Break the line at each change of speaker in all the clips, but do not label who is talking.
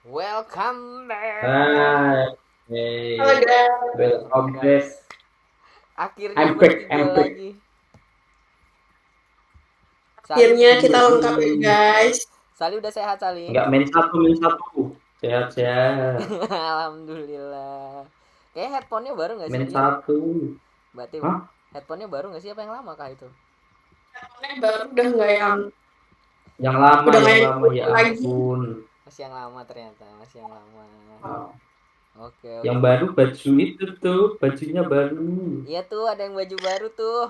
Welcome back.
Hai,
Halo
hey,
guys,
Oke
welcome
guys,
back.
akhirnya
I'm back,
bertiga
I'm back.
lagi. Sali,
akhirnya kita lengkap ya guys.
Sali udah sehat Sali.
Enggak main satu. Sehat-sehat.
Alhamdulillah. Kayak headphone-nya baru nggak sih
Main
dia?
satu.
Mbak Tiu.
Hah?
Headphone-nya baru nggak sih apa yang lama kah itu?
Teleponnya baru udah nggak yang
Yang
nggak yang
lama
dulu
ya
lagi.
ampun.
Masih yang lama ternyata, masih yang lama.
Ah,
Oke
Yang
oke.
baru baju itu tuh, bajunya baru.
Iya tuh ada yang baju baru tuh.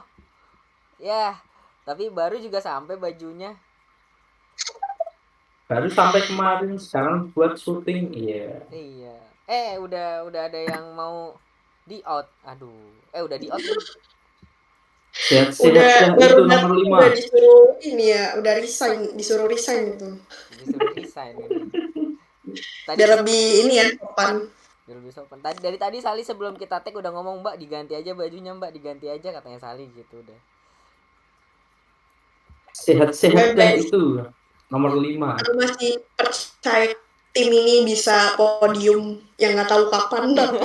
Ya, tapi baru juga sampai bajunya.
Baru sampai kemarin, sekarang buat syuting. Iya.
Iya. Udah ada yang mau di out. Aduh. Udah di out nih.
Sehat-sehat
Udah
dah
baru
itu nomor
datang udah
5.
disuruh ini ya, udah resign, disuruh resign itu.
Disuruh resign ini. Tadi
Biar lebih ini ya, sopan.
biar lebih sopan. Dari tadi Sali sebelum kita tag udah ngomong, Mbak diganti aja bajunya, Mbak diganti aja katanya Sali gitu udah.
Sehat-sehat dah
Guys,
itu nomor 5.
aku masih percaya tim ini bisa podium yang nggak tahu kapan tapi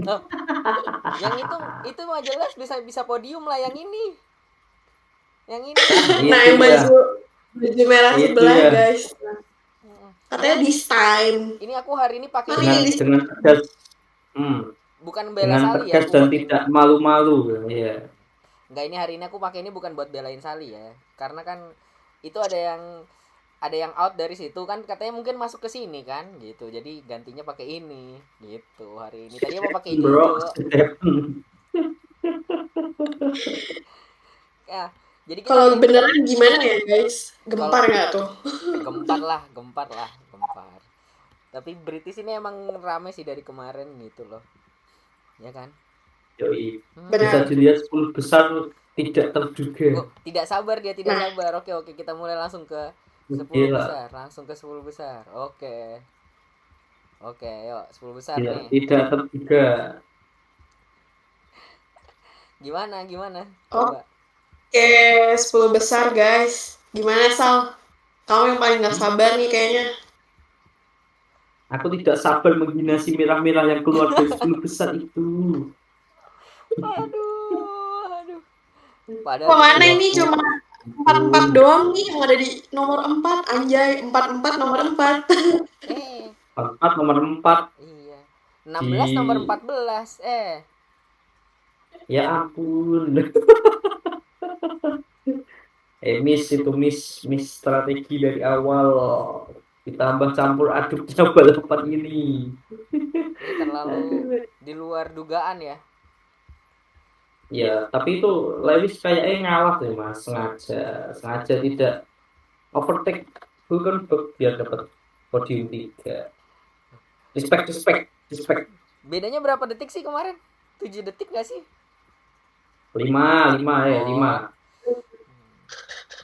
Oh, yang itu mah jelas bisa bisa podium lah yang ini. Yang ini
Nah,
yang
nah
itu
yang
ya.
baju merah
Itu
sebelah
ya.
guys.
ini
Katanya this time.
ini aku hari ini pakai
Mana
ini
yang
dengan
this
dengan tegas
bukan bela
dengan
Sali ya,
tegas
aku
dan
pakai ini.
tidak malu-malu ya.
Enggak, ini hari ini aku pakai ini bukan buat belain Sali ya. Karena kan itu ada yang out dari situ kan katanya mungkin masuk ke sini kan gitu. Jadi gantinya pakai ini gitu hari ini. Tadi mau pakai
Bro,
hijau-hijau. Ya, jadi kita
kalau
tag
beneran gimana ya guys?
kalau
Gempar nggak tuh?
gempar lah. Tapi British ini emang rame sih dari kemarin gitu loh. Ya kan?
Yoi. Bisa
Benar.
dilihat 10 besar tidak terduga.
Oh, tidak sabar dia, tidak
Nah,
sabar. Oke, oke, kita mulai langsung ke 10
Gila,
besar. Langsung ke 10 besar. Oke. Oke, yuk 10 besar
gila,
nih.
tidak terduga.
Gimana? Gimana? Coba.
oke, 10 besar guys. Gimana Sal? Kamu yang paling gak sabar nih kayaknya.
Aku tidak sabar menghina si merah-merah yang keluar dari 10 besar itu.
Aduh, aduh. Padahal
Kok
ini
mana
Ya
ini cuma empat
ampun.
doang nih yang ada di nomor 4 anjay, 44 nomor 4.
eh
Empat nomor 4
iya.
di
16 nomor 14.
ya ampun. Miss itu miss strategi dari awal ditambah campur aduknya balapan ini.
Ini terlalu
Aduh.
di luar dugaan ya.
Ya, tapi itu Lewis kayaknya ngalah deh mas, sengaja tidak overtake Hulkenberg biar dapat podium 3. Respect.
Bedanya berapa detik sih kemarin? 7 detik gak sih?
5
Oh,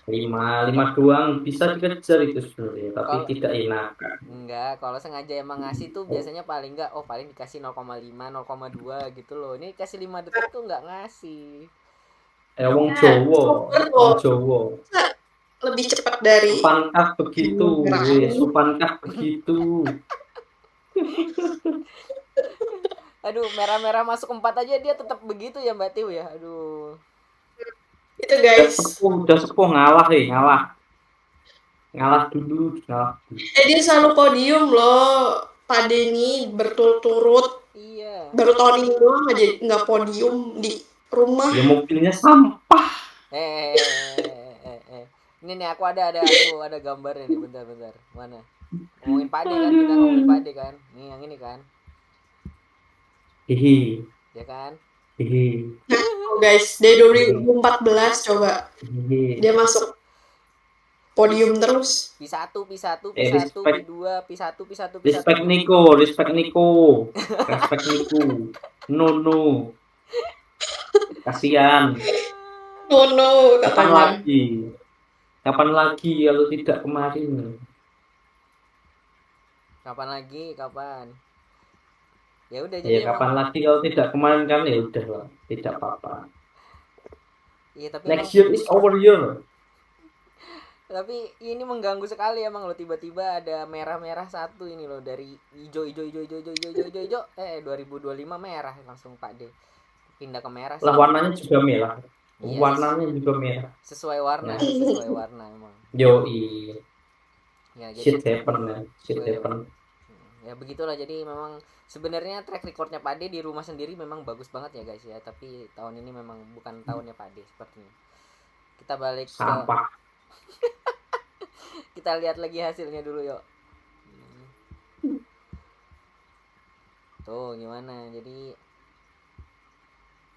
5 doang bisa dikejar itu sebenarnya, tapi
kalau
tidak enak.
enggak, kalau sengaja emang ngasih tuh biasanya paling enggak, oh paling dikasih 0,5, 0,2 gitu loh. Ini kasih 5 detik tuh enggak ngasih.
Wong
Nah,
Jowo,
sober
Wong
loh.
Jowo.
Lebih cepat dari
Supankah begitu,
merah.
supankah begitu.
Aduh, merah-merah masuk 4 aja dia tetap begitu ya Mbak Tiu ya. Aduh.
Itu guys.
Udah sepuh ngalah ngalah. Ngalah dulu, ngalah dulu.
Dia selalu podium loh. Pak Denny berturut-turut.
Iya.
Baru tahun ini doang aja nggak podium di rumah.
Ya mobilnya sampah.
Ini nih aku ada gambarnya nih, bentar-bentar. Mana? Ngomongin Pade kan, kita ngomongin Pade kan. Nih yang ini kan.
Hihi,
Ya kan?
hihi,
Oh guys, dari 2014 coba
hihi.
dia masuk podium terus.
P1, P1, P1,
Respect,
P2, P1, P1, P1,
respect
P2.
Nico, respect Nico, respect Nico. No, no, kasihan.
No no
Kapan
katanya.
lagi? Kapan lagi kalau tidak kemarin?
Kapan lagi? Kapan? Ya udah
Ya
jadi emang
kapan lagi kalau tidak kemarin kan ya udah lah, tidak apa-apa.
iya tapi emang
Next year is our year.
Tapi ini mengganggu sekali emang lo, tiba-tiba ada merah-merah satu ini loh, dari hijau 2025 merah langsung Pak D. Pindah ke merah sih.
Lah warnanya juga merah.
Iya,
Warnanya juga merah.
sesuai warna
Ya.
sih, sesuai warna emang.
Yoi.
Ya jadi
Shit happen man. Shit happen.
ya begitulah. Jadi memang sebenarnya track recordnya Pak D di rumah sendiri memang bagus banget ya guys ya, tapi tahun ini memang bukan tahunnya Pak D sepertinya. Kita balik ke,
Sampah.
kita lihat lagi hasilnya dulu yuk. Tuh gimana, jadi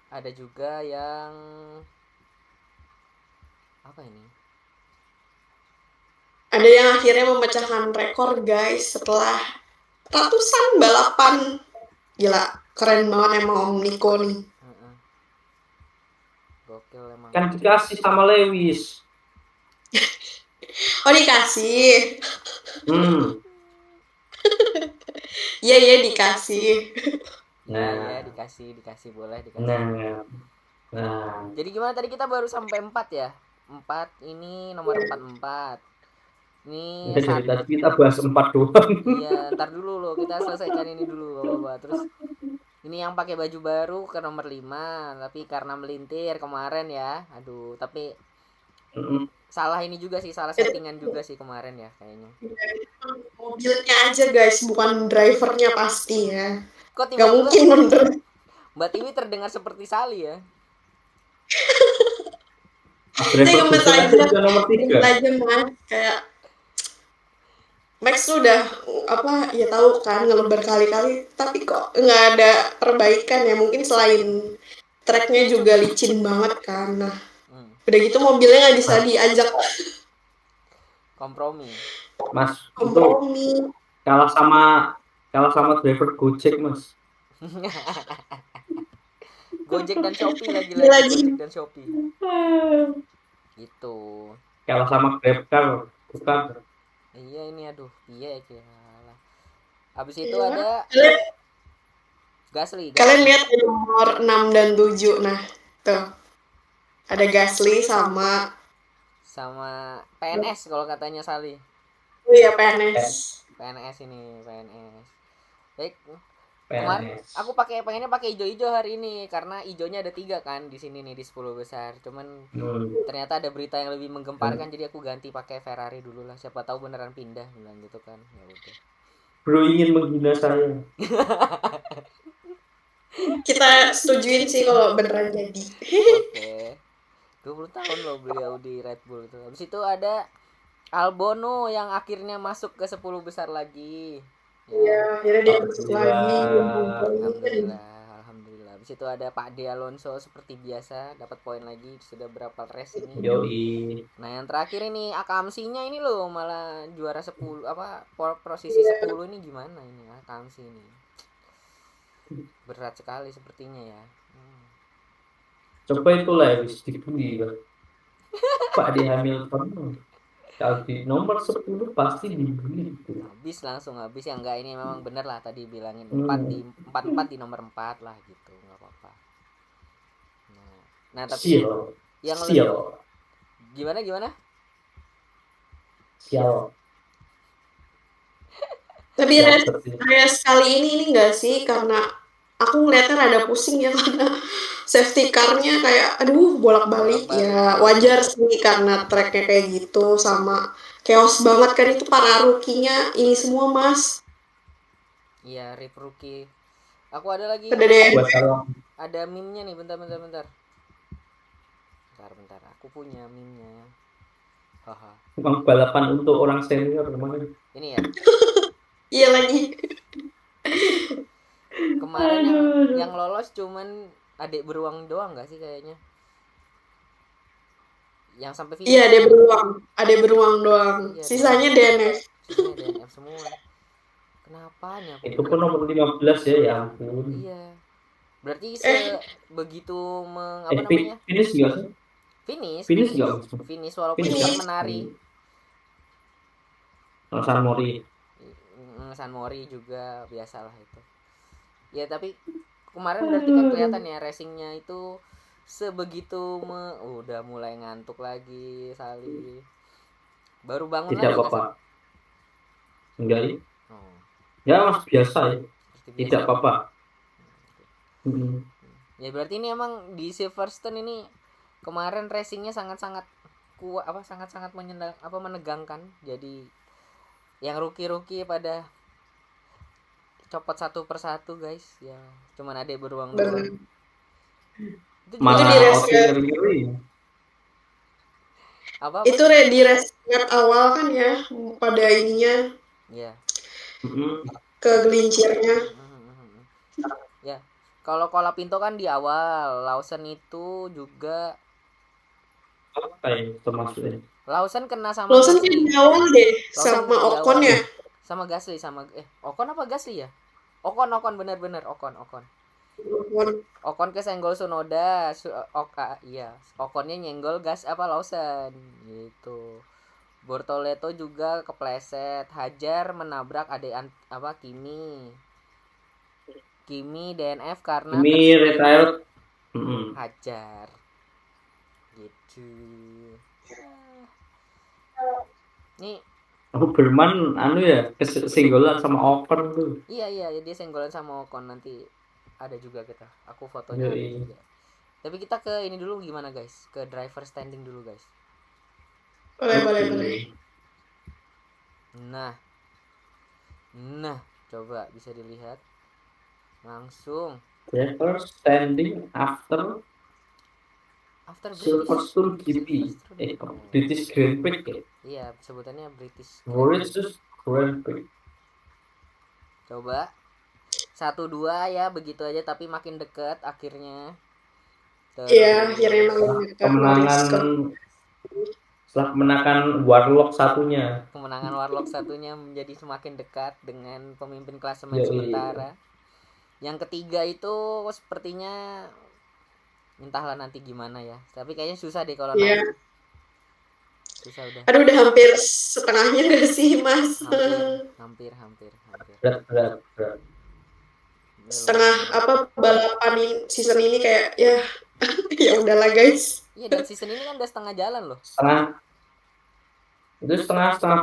ada juga yang apa ini,
Ada yang akhirnya memecahkan rekor guys setelah ratusan balapan. Gila, keren banget emang Om Niko nih.
gokil emang.
Kan dikasih sama Lewis.
Oh dikasih. Iya dikasih.
Iya dikasih boleh dikasih.
Nah.
Jadi gimana tadi, kita baru sampai 4 ya. 4 ini nomor 44. Ini
Dari tadi kita bahas 4 doang.
Iya, ntar dulu loh, kita selesaikan ini dulu Bapak. Terus ini yang pakai baju baru ke nomor 5, tapi karena melintir kemarin ya. Aduh, tapi salah ini juga sih, salah settingan juga sih kemarin ya kayaknya.
Mobilnya aja guys, bukan drivernya pasti ya.
Kok
Gak mungkin bener.
Mbak Tiwi terdengar seperti Sali ya.
Saya gemes aja,
nomor 3.
Mas. Kayak Max tuh udah apa ya, tahu kan ngeluh berkali-kali, tapi kok nggak ada perbaikan ya. Mungkin selain tracknya juga licin banget kan. Nah, udah gitu mobilnya nggak bisa diajak
kompromi.
Mas,
kompromi.
Itu kalah sama driver Gojek Mas.
Gojek dan Shopee lagi. Gojek dan Shopee. Itu.
Kalah sama GrabCar, bukan?
Iya ini aduh, iya lah. Habis itu ada Gasly.
Kalian lihat nomor 6 dan 7. Nah, tuh. Ada Gasly sama
PNS kalau katanya Sali.
Oh iya, PNS.
PNS ini, PNS. Baik. Kemarin aku pengennya pakai hijau-hijau hari ini karena hijaunya ada 3 kan di sini nih di 10 besar. Cuman ternyata ada berita yang lebih menggemparkan, jadi aku ganti pakai Ferrari dulu lah. Siapa tahu beneran pindah bilang gitu kan. Ya udah.
Bro ingin menghina saya.
Kita setujuin sih kalau beneran jadi.
Oke. 20 tahun loh beliau di Red Bull itu. Habis itu ada Albono yang akhirnya masuk ke 10 besar lagi.
Iya, akhirnya dia masuk lagi.
Alhamdulillah. Habis itu ada Pak De Alonso seperti biasa dapat poin lagi, sudah berapa race ini.
Yoi.
Nah, yang terakhir ini Akamsi-nya ini loh malah juara 10 posisi 10 ini gimana ini Akamsi ini. Berat sekali sepertinya ya.
Coba itu Lewis dibully Pak di Hamilton. Kalau di nomor 10 pasti dibully.
Langsung habis ya, enggak, ini memang bener lah tadi bilangin 4 di nomor 4 lah gitu, enggak apa-apa. Nah tapi yang gimana?
Sial.
Tapi race kali ini enggak sih, karena aku ngeliatnya rada pusing ya karena safety car-nya kayak aduh bolak-balik ya. Wajar sih karena tracknya kayak gitu, sama chaos banget kan itu, para rookie-nya ini semua Mas.
Iya, rookie. Aku ada lagi. Ada meme-nya nih, bentar. Bentar. Aku punya meme-nya. Haha.
Bang balapan untuk orang senior kemana?
Ini ya.
Iya lagi.
Kemarin yang lolos cuman adik beruang doang nggak sih kayaknya? Yang sampai finish.
Iya, adik beruang doang. Sisanya DNF.
DNF semua. Kenapa nih?
Itu pun nomor 15 ya ampun.
Iya. Berarti begitu namanya?
Finish enggak sih? Finish
walaupun tidak menari. San Mori juga biasalah itu. Ya tapi kemarin berarti kan kelihatan ya racingnya itu sebegitu udah mulai ngantuk lagi Sali. Baru bangun
Tidak
lagi nggak
apa-apa. Enggak ya?
sih? Oh,
Ya mas biasa ya.
seperti
Tidak
biasa.
apa-apa. Mm-mm.
Ya berarti ini emang di Silverstone ini kemarin racingnya sangat-sangat kuat, sangat-sangat menegangkan. Jadi yang rookie pada copot satu persatu guys, ya cuman ada beruang doang.
Benar.
Itu juga
Itu di
Malah
race
Austin ngeri-ngeri.
apa
itu di race awal kan ya pada ininya
ya.
Mm-mm.
ke gelincirnya.
Ya kalau Colapinto kan di awal, Lawson itu juga
Apa ya termasuknya?
Lawson kena sama
Lawson kan
Gasly.
di awal deh
Lawson
sama
di
Ocon
awal
ya.
sama Gasly Ocon apa Gasly ya? Ocon bener-bener Ocon.
Ocon.
Ocon kesenggol Tsunoda, iya. Oconnya nyenggol Lawson gitu. Bortoleto juga kepleset, Hajar menabrak Kimi DNF karena
Ini retired. Mm-mm.
Hajar gitu. Nih,
Berman ya kesenggolan sama Ocon tuh.
iya dia senggolan sama Ocon, nanti ada juga aku fotonya ada
Yoi.
juga. Tapi kita ke ini dulu gimana guys? Ke driver standing dulu guys.
Boleh.
Nah, coba bisa dilihat langsung
Driver standing after Silverstone GP. British Grand Prix ya.
Iya, sebutannya British
British Grand Prix.
Coba 1-2 ya begitu aja, tapi makin dekat akhirnya.
Iya, akhirnya emang
setelah menakan Warlock satunya.
Kemenangan Warlock satunya menjadi semakin dekat dengan pemimpin klasemen
Yoi.
sementara. Yang ketiga itu sepertinya entahlah nanti gimana ya. Tapi kayaknya susah deh kalau naik. Susah udah.
Aduh, udah hampir setengahnya gak sih, Mas?
Hampir.
Berat.
Setengah balapan season ini kayak ya ya udahlah guys.
Iya, dan season ini kan udah setengah jalan loh.
Setengah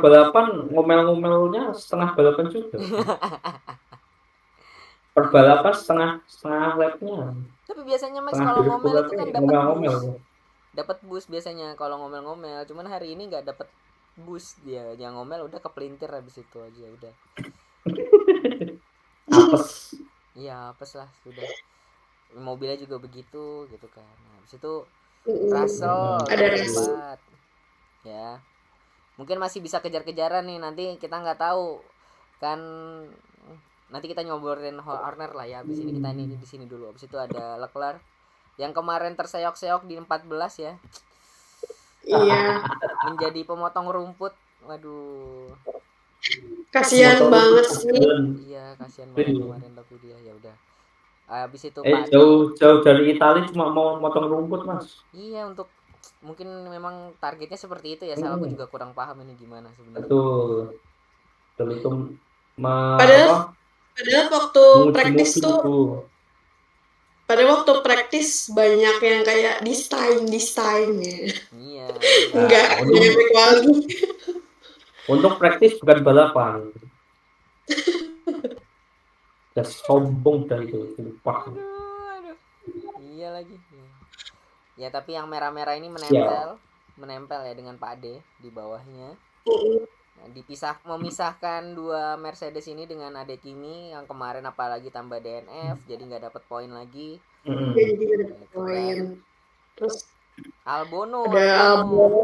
balapan, ngomel-ngomelnya setengah balapan juga. Perbalapan setengah lapnya.
Tapi biasanya Max kalau ngomel itu kan dapat boost biasanya kalau ngomel-ngomel. Cuman hari ini nggak dapat boost dia. Yang ngomel udah kepelintir habis itu aja udah.
Apes.
Iya, apes lah sudah. Mobilnya juga begitu gitu kan. Habis itu Russell ada 4. Ya. Mungkin masih bisa kejar-kejaran nih, nanti kita nggak tahu kan, nanti kita ngobrolin Horner lah ya. Habis ini kita ini di sini dulu. Habis itu ada Leclerc yang kemarin terseok-seok di 14 ya.
Iya.
Menjadi pemotong rumput. Waduh.
Kasihan banget sih.
Iya, kasihan banget kemarin tapi dia ya udah. Habis itu
jauh dari Italia cuma mau motong rumput, Mas.
Iya, untuk mungkin memang targetnya seperti itu ya. Aku juga kurang paham ini gimana sebenarnya.
Betul itu
padahal waktu praktis banyak yang kayak this time ya.
Iya.
Enggak lagi.
Untuk praktis bukan balapan. Ya sombong dah itu lupa.
Aduh. Iya lagi. Ya tapi yang merah-merah ini menempel ya dengan Pak D di bawahnya. Nah, memisahkan dua Mercedes ini dengan Ade Kimi yang kemarin apalagi tambah DNF jadi nggak dapat poin lagi.
Jadi nggak dapat poin. Terus
Albon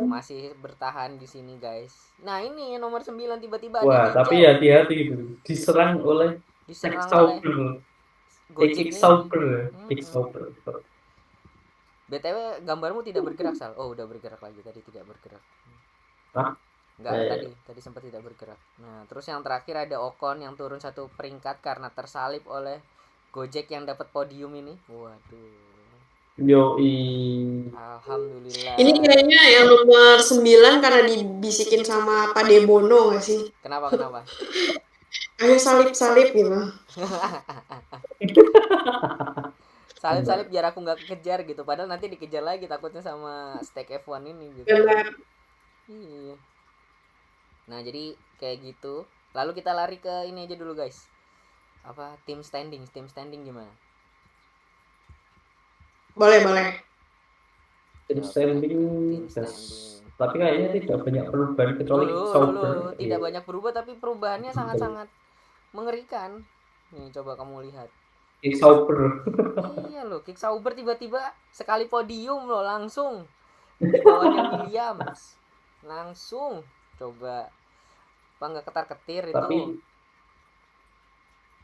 masih bertahan di sini guys. Nah ini nomor 9 tiba-tiba
ada tapi hati-hati gitu. Diserang oleh Sauber.
BTW gambarmu tidak bergerak Sal. Oh udah bergerak lagi, tadi tidak bergerak.
Hah?
Enggak, tadi sempat tidak bergerak. Nah terus yang terakhir ada Ocon yang turun 1 peringkat karena tersalip oleh Gojek yang dapat podium ini. Waduh.
Yoi.
Alhamdulillah.
Ini kayaknya yang nomor 9 karena dibisikin sama Pak Debono gak sih?
Kenapa?
Ayo salip gitu.
Salip biar aku nggak kejar gitu. Padahal nanti dikejar lagi takutnya sama stake F1 ini gitu.
Benar.
Iya. Nah, jadi kayak gitu. Lalu kita lari ke ini aja dulu, guys. Apa tim standing gimana?
Boleh.
Tim
Coba
standing,
tim
yes.
standing.
Tapi kayaknya tidak banyak perubahan kecuali
Dulu
Sauber.
tidak
Iya.
banyak berubah, tapi perubahannya sangat-sangat mengerikan. Nih, coba kamu lihat.
Sauber.
Iya loh, Kick Sauber tiba-tiba sekali podium loh, langsung di bawahnya Williams. Langsung. Coba. Apa nggak ketar-ketir itu?
Tapi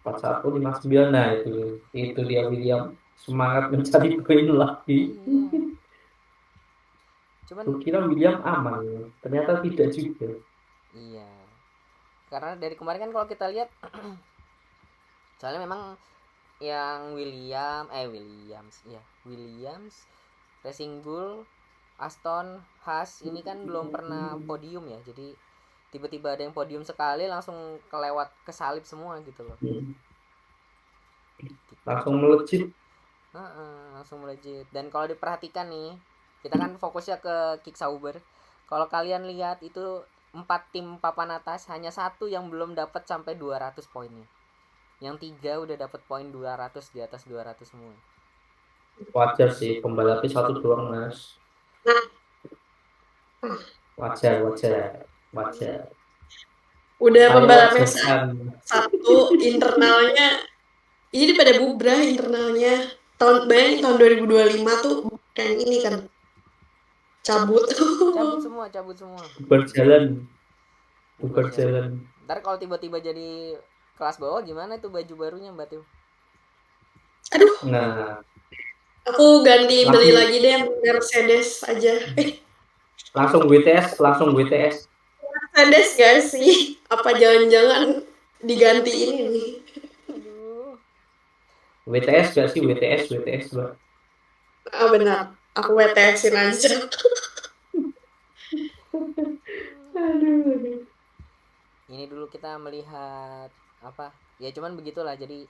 4159, nah itu dia William semangat mencari poin lagi.
Iya. Cuman
Kukira William aman, ternyata tidak juga.
iya. Karena dari kemarin kan kalau kita lihat soalnya memang yang Williams, Racing Bull, Aston, Haas ini kan belum pernah podium ya. Jadi tiba-tiba ada yang podium sekali langsung kelewat kesalip semua gitu loh.
Langsung melejit.
Langsung melejit. Dan kalau diperhatikan nih, kita kan fokusnya ke Kick Sauber. Kalau kalian lihat itu 4 tim papan atas, hanya satu yang belum dapat sampai 200 poinnya. Yang 3 udah dapat poin 200, di atas 200 semua.
Wajar sih, pembalapnya satu doang mas. Wajar.
Udah
Saya
pembalapnya
wajarkan.
satu, internalnya ini pada bubrah internalnya. Bayangin tahun 2025 tuh kayak ini kan cabut.
Cabut semua.
Berjalan.
Ntar kalau tiba-tiba jadi kelas bawah gimana tuh baju barunya Mbak Tiu?
Aduh,
Nah,
aku ganti beli
langsung
lagi deh Mercedes aja.
langsung WTS.
Mercedes gak sih? Apa jangan-jangan diganti ini nih?
Aduh.
WTS gak sih? WTS Mbak.
Ah benar, aku WTS-in aja.
Aduh.
Ini dulu kita melihat apa? Ya cuman begitulah. Jadi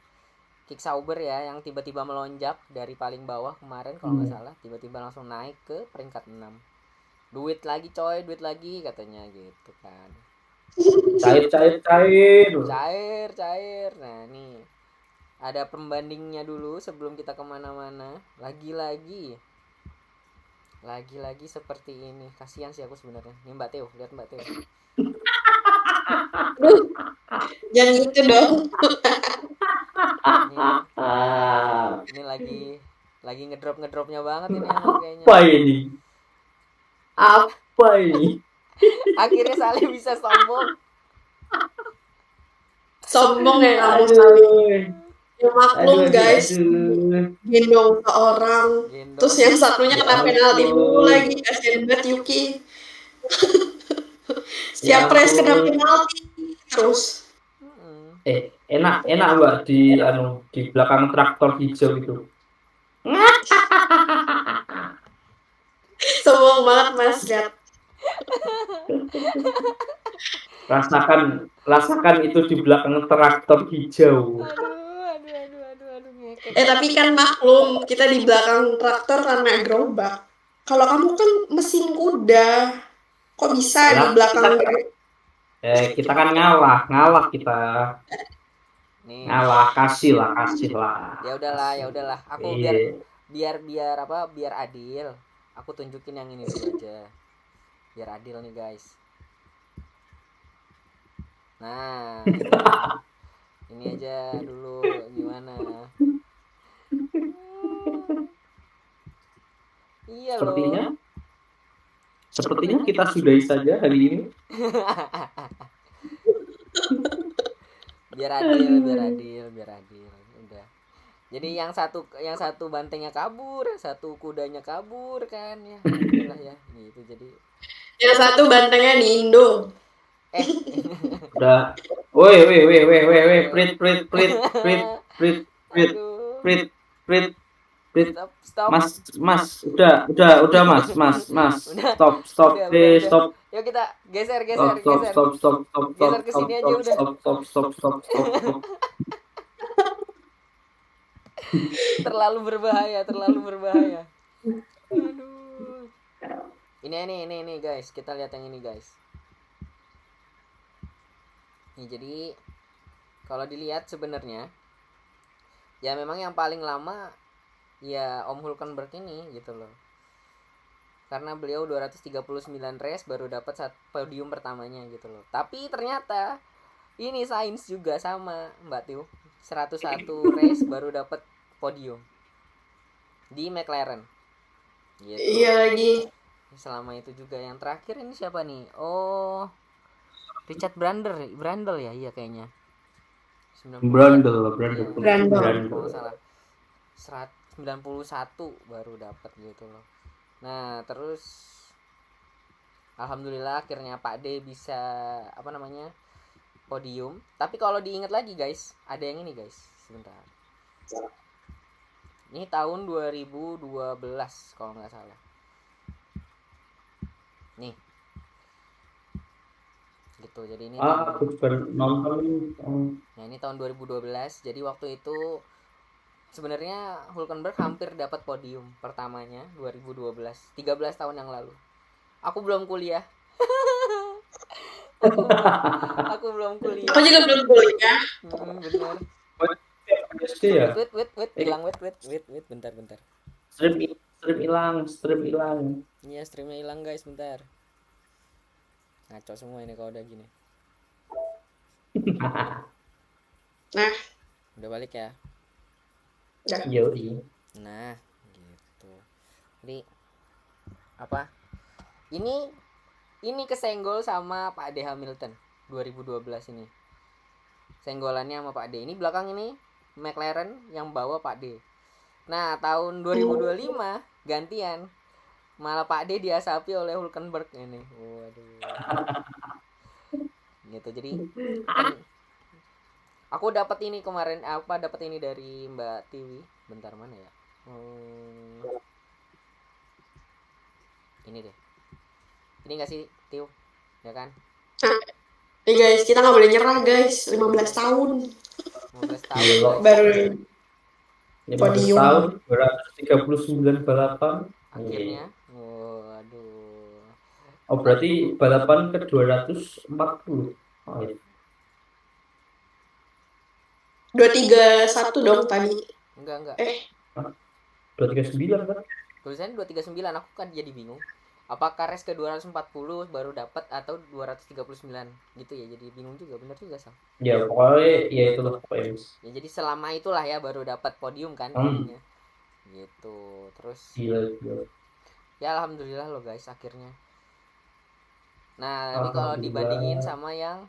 Kick Sauber ya yang tiba-tiba melonjak dari paling bawah kemarin kalau nggak salah, tiba-tiba langsung naik ke peringkat 6. Duit lagi coy, duit lagi katanya gitu kan. Cair. Nah nih ada pembandingnya dulu sebelum kita kemana-mana. Lagi-lagi seperti ini. Kasihan sih aku sebenarnya. Nih Mbak Teo, lihat Mbak Teo.
Aduh, jangan gitu dong.
Ini lagi ngedropnya banget ini emang kayaknya.
Apa ini?
Akhirnya Salih bisa sombong.
Sombong ya kamu Salih. Ya maklum guys, gendong seorang. Terus yang satunya kena penalti mulu lagi, kasihan banget Yuki. Setiap race kena penalti terus.
Enak Mbak di belakang traktor hijau itu.
Sombong banget Mas lihat.
Rasakan itu di belakang traktor hijau.
Aduh, ngekek.
Tapi kan maklum, kita di belakang traktor karena gerobak. Kalau kamu kan mesin kuda, kok bisa di belakang?
Kita kan ngalah kita.
Nih.
Ngalah, kasih lah.
Ya udahlah. Aku biar adil. Aku tunjukin yang ini dulu aja. Biar adil nih, guys. Nah, ini aja dulu gimana? Iya loh.
Sepertinya kita sudahi saja hari ini.
biar adil. Udah. Jadi yang satu bantengnya kabur, yang satu kudanya kabur kan ya. Inilah ya gitu jadi.
Yang satu bantengnya di Indo.
Udah. Woi, prit.
Stop.
Mas, udah Mas. Stop.
Yuk kita geser.
Stop.
Geser ke sini aja udah.
Stop.
Terlalu berbahaya. Aduh. Ini guys, kita lihat yang ini guys. Nih, jadi kalau dilihat sebenarnya ya memang yang paling lama ya Om Hulkenberg ini gitu loh. Karena beliau 239 race baru dapat podium pertamanya gitu loh. Tapi ternyata ini Sainz juga sama Mbak Tiu. 101 race baru dapat podium di McLaren. Gitu.
Iya lagi.
Selama itu juga yang terakhir ini siapa nih? Oh, Richard Brandle ya, iya kayaknya. 90.
Brandel
Iya,
Brandel.
kalau nggak salah 91 baru dapat gitu loh. Nah, terus alhamdulillah akhirnya Pak D bisa apa namanya? Podium. Tapi kalau diingat lagi guys, ada yang ini guys. Sebentar. Ini tahun 2012 kalau nggak salah. Nih. Gitu. Jadi ini
aku juga nonton.
Nah, ini tahun 2012. Jadi waktu itu sebenarnya Hulkenberg hampir dapat podium pertamanya 2012, 13 tahun yang lalu. Aku belum kuliah. aku belum kuliah.
Aku juga belum kuliah.
Bener.
SD ya?
Wait, hilang wait, bentar.
Stream hilang.
Iya, streamnya hilang guys, bentar. Ngaco semua ini kalau udah gini.
Nah,
Udah balik ya.
udah.
Yoi.
Nah, gitu. Jadi apa? Ini kesenggol sama Pak D Hamilton 2012 ini. Senggolannya sama Pak D. Ini belakang ini McLaren yang bawa Pak D. Nah, tahun 2025 gantian. Malah Pak D diasapi oleh Hulkenberg ini. Waduh. Gitu. Jadi kan aku dapat ini kemarin dapat ini dari Mbak Tiwi. Bentar mana ya? Ini deh. Ini enggak sih, Tiu? Ya kan?
Nih guys, kita nggak boleh nyerah guys. 15 tahun
15 tahun
Gila.
guys.
baru
15
podium.
tahun 239 balapan.
Akhirnya. Waduh.
Oh, berarti balapan ke 240. Oh, iya.
231 dong tadi.
Enggak.
239 kan?
Tulisannya 239, aku kan jadi bingung. Apakah race ke 240 baru dapat atau 239 gitu ya, jadi bingung juga, bener juga Sam.
Ya pokoknya ya itulah pokoknya.
Ya jadi selama itulah ya baru dapat podium kan jadinya. Gitu. Terus
Gila.
ya alhamdulillah lo guys akhirnya. Nah, tapi kalau dibandingin sama yang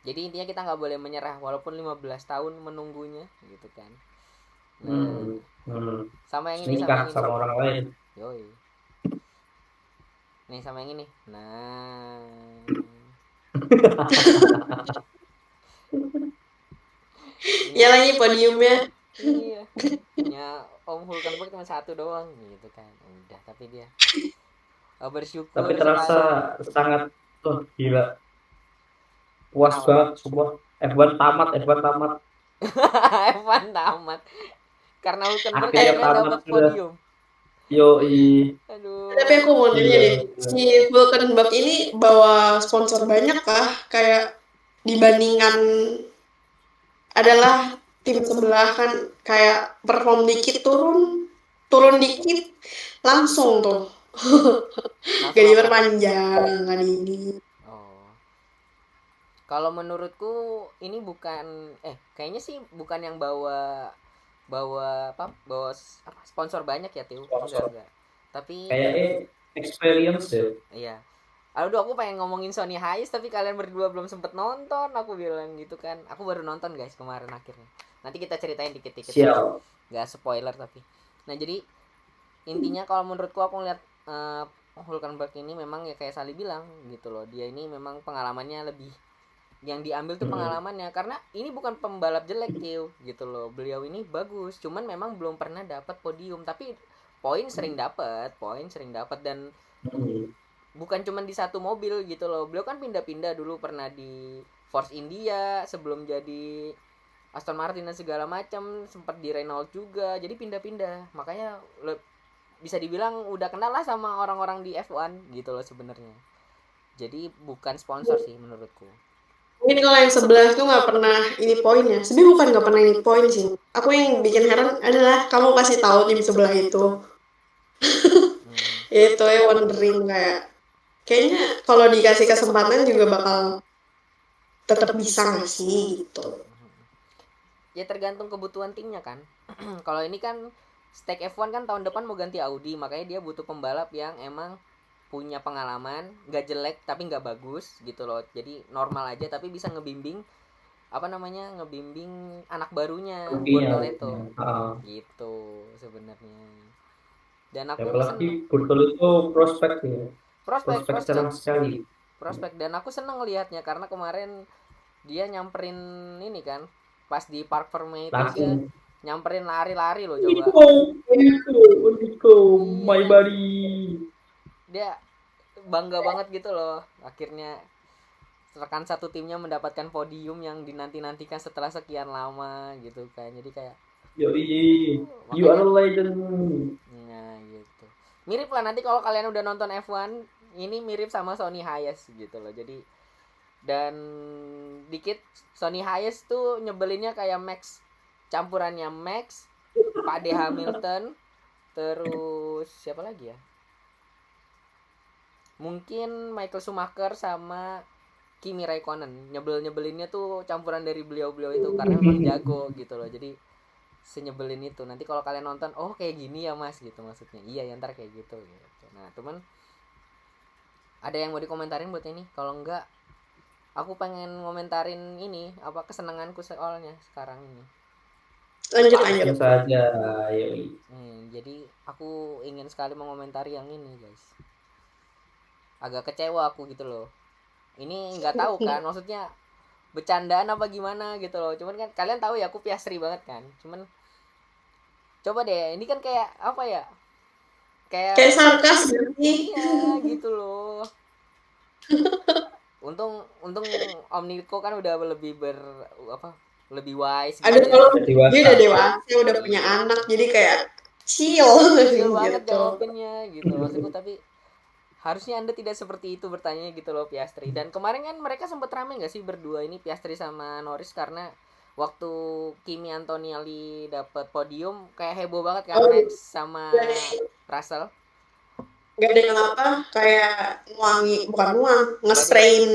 jadi intinya kita nggak boleh menyerah walaupun 15 tahun menunggunya gitu kan. Sama yang ini
sama orang lain.
Yoi. Nih sama yang ini. Nah.
Ya lagi podiumnya.
Iya. Ya Om Hulkenberg cuma satu doang gitu kan. Udah, tapi dia bersyukur.
Tapi terasa sangat gila. Puas banget semua. F1 tamat.
F1 tamat. Karena Hulkenberg
akhirnya
dapat podium.
Yoi.
Aduh.
Tapi aku mau nanya deh, si Hulkenberg ini bawa sponsor banyak kah? Kayak dibandingkan adalah tim sebelah kan kayak perform dikit turun dikit langsung tuh. Gaji berpanjang kan ini.
Oh. Kalau menurutku ini bukan kayaknya sih bukan yang bawa sponsor banyak ya, Tiu. Enggak. Tapi
kayak experience ya.
Iya. Aduh, aku pengen ngomongin Sony Hayes tapi kalian berdua belum sempet nonton, aku bilang gitu kan. Aku baru nonton guys kemarin akhirnya. Nanti kita ceritain dikit-dikit. Gak spoiler tapi. Nah, jadi intinya kalau menurutku aku ngeliat Hulkenberg ini memang ya kayak Sally bilang gitu loh. Dia ini memang pengalamannya lebih, yang diambil tuh pengalamannya, karena ini bukan pembalap jelek gitu loh. Beliau ini bagus, cuman memang belum pernah dapat podium, tapi poin sering dapat dan bukan cuma di satu mobil gitu loh. Beliau kan pindah-pindah, dulu pernah di Force India sebelum jadi Aston Martin dan segala macam, sempat di Renault juga, jadi pindah-pindah. Makanya bisa dibilang udah kenal lah sama orang-orang di F1 gitu loh sebenarnya. Jadi bukan sponsor sih menurutku.
Mungkin kalau yang sebelah tuh nggak pernah ini poinnya. Sebenarnya bukan nggak pernah ini poin sih. Aku yang bikin heran adalah kamu kasih tahu tim sebelah itu. Ya itu ya wondering kayak kayaknya kalau dikasih kesempatan juga bakal tetap bisa nggak sih gitu.
Ya tergantung kebutuhan timnya kan. Kalau ini kan Stake F1 kan tahun depan mau ganti Audi, makanya dia butuh pembalap yang emang punya pengalaman, nggak jelek tapi nggak bagus gitu loh. Jadi normal aja tapi bisa ngebimbing ngebimbing anak barunya
Iya,
Bortoleto
heeh.
gitu sebenarnya. Dan
Ya,
aku
apalagi
seneng
Burtol itu prospek ya,
prospek
prospek
prospek
cerah sekali.
prospek dan aku seneng lihatnya karena kemarin dia nyamperin ini kan pas di Park Ferme itu dia
Langsung
nyamperin lari-lari loh coba.
Nico, Nico,
Iya,
my buddy.
dia bangga banget gitu loh akhirnya rekan satu timnya mendapatkan podium yang dinanti-nantikan setelah sekian lama gitu kan, jadi kayak
Yoi, you are
makanya
a legend.
nah gitu mirip lah nanti kalau kalian udah nonton F1 ini mirip sama Sony Hayes gitu loh. Jadi dan dikit Sony Hayes tuh nyebelinnya kayak Max, campurannya Max, Pak D Hamilton, terus siapa lagi ya, mungkin Michael Schumacher sama Kimi Raikkonen. Nyebelinnya tuh campuran dari beliau-beliau itu karena memang jago gitu loh. Jadi senyebelin itu nanti kalau kalian nonton, oh kayak gini ya mas gitu maksudnya. Iya ya ntar kayak gitu gitu. Nah teman ada yang mau dikomentarin buat ini? Kalau enggak aku pengen ngomentarin ini apa kesenanganku soalnya sekarang ini.
Lanjut
Langsung
lanjut.
saja, yoi.
Jadi aku ingin sekali mengomentari yang ini guys. Agak kecewa aku gitu loh. Ini nggak tahu kan maksudnya bercandaan apa gimana gitu loh. Cuman kan kalian tahu ya aku Piastri banget kan. Cuman coba deh ini kan kayak apa ya?
Kayak sarkas gitu sih.
Iya gitu loh. Untung Om Niko kan udah lebih lebih wise gitu
Ada
ya.
kalau
Udah
dia
dewasa.
udah dewasa, udah punya
Iya.
anak, jadi kayak chill
Chill banget
gitu.
jawabinnya gitu maksudku, tapi harusnya Anda tidak seperti itu bertanya gitu loh Piastri. Dan kemarin kan mereka sempat rame nggak sih berdua ini Piastri sama Norris karena waktu Kimi Antonelli dapat podium kayak heboh banget kan
Oh,
Max sama Russell.
gak ada yang apa kayak bukan nuang,
Nggak ada yang
nge-sprayin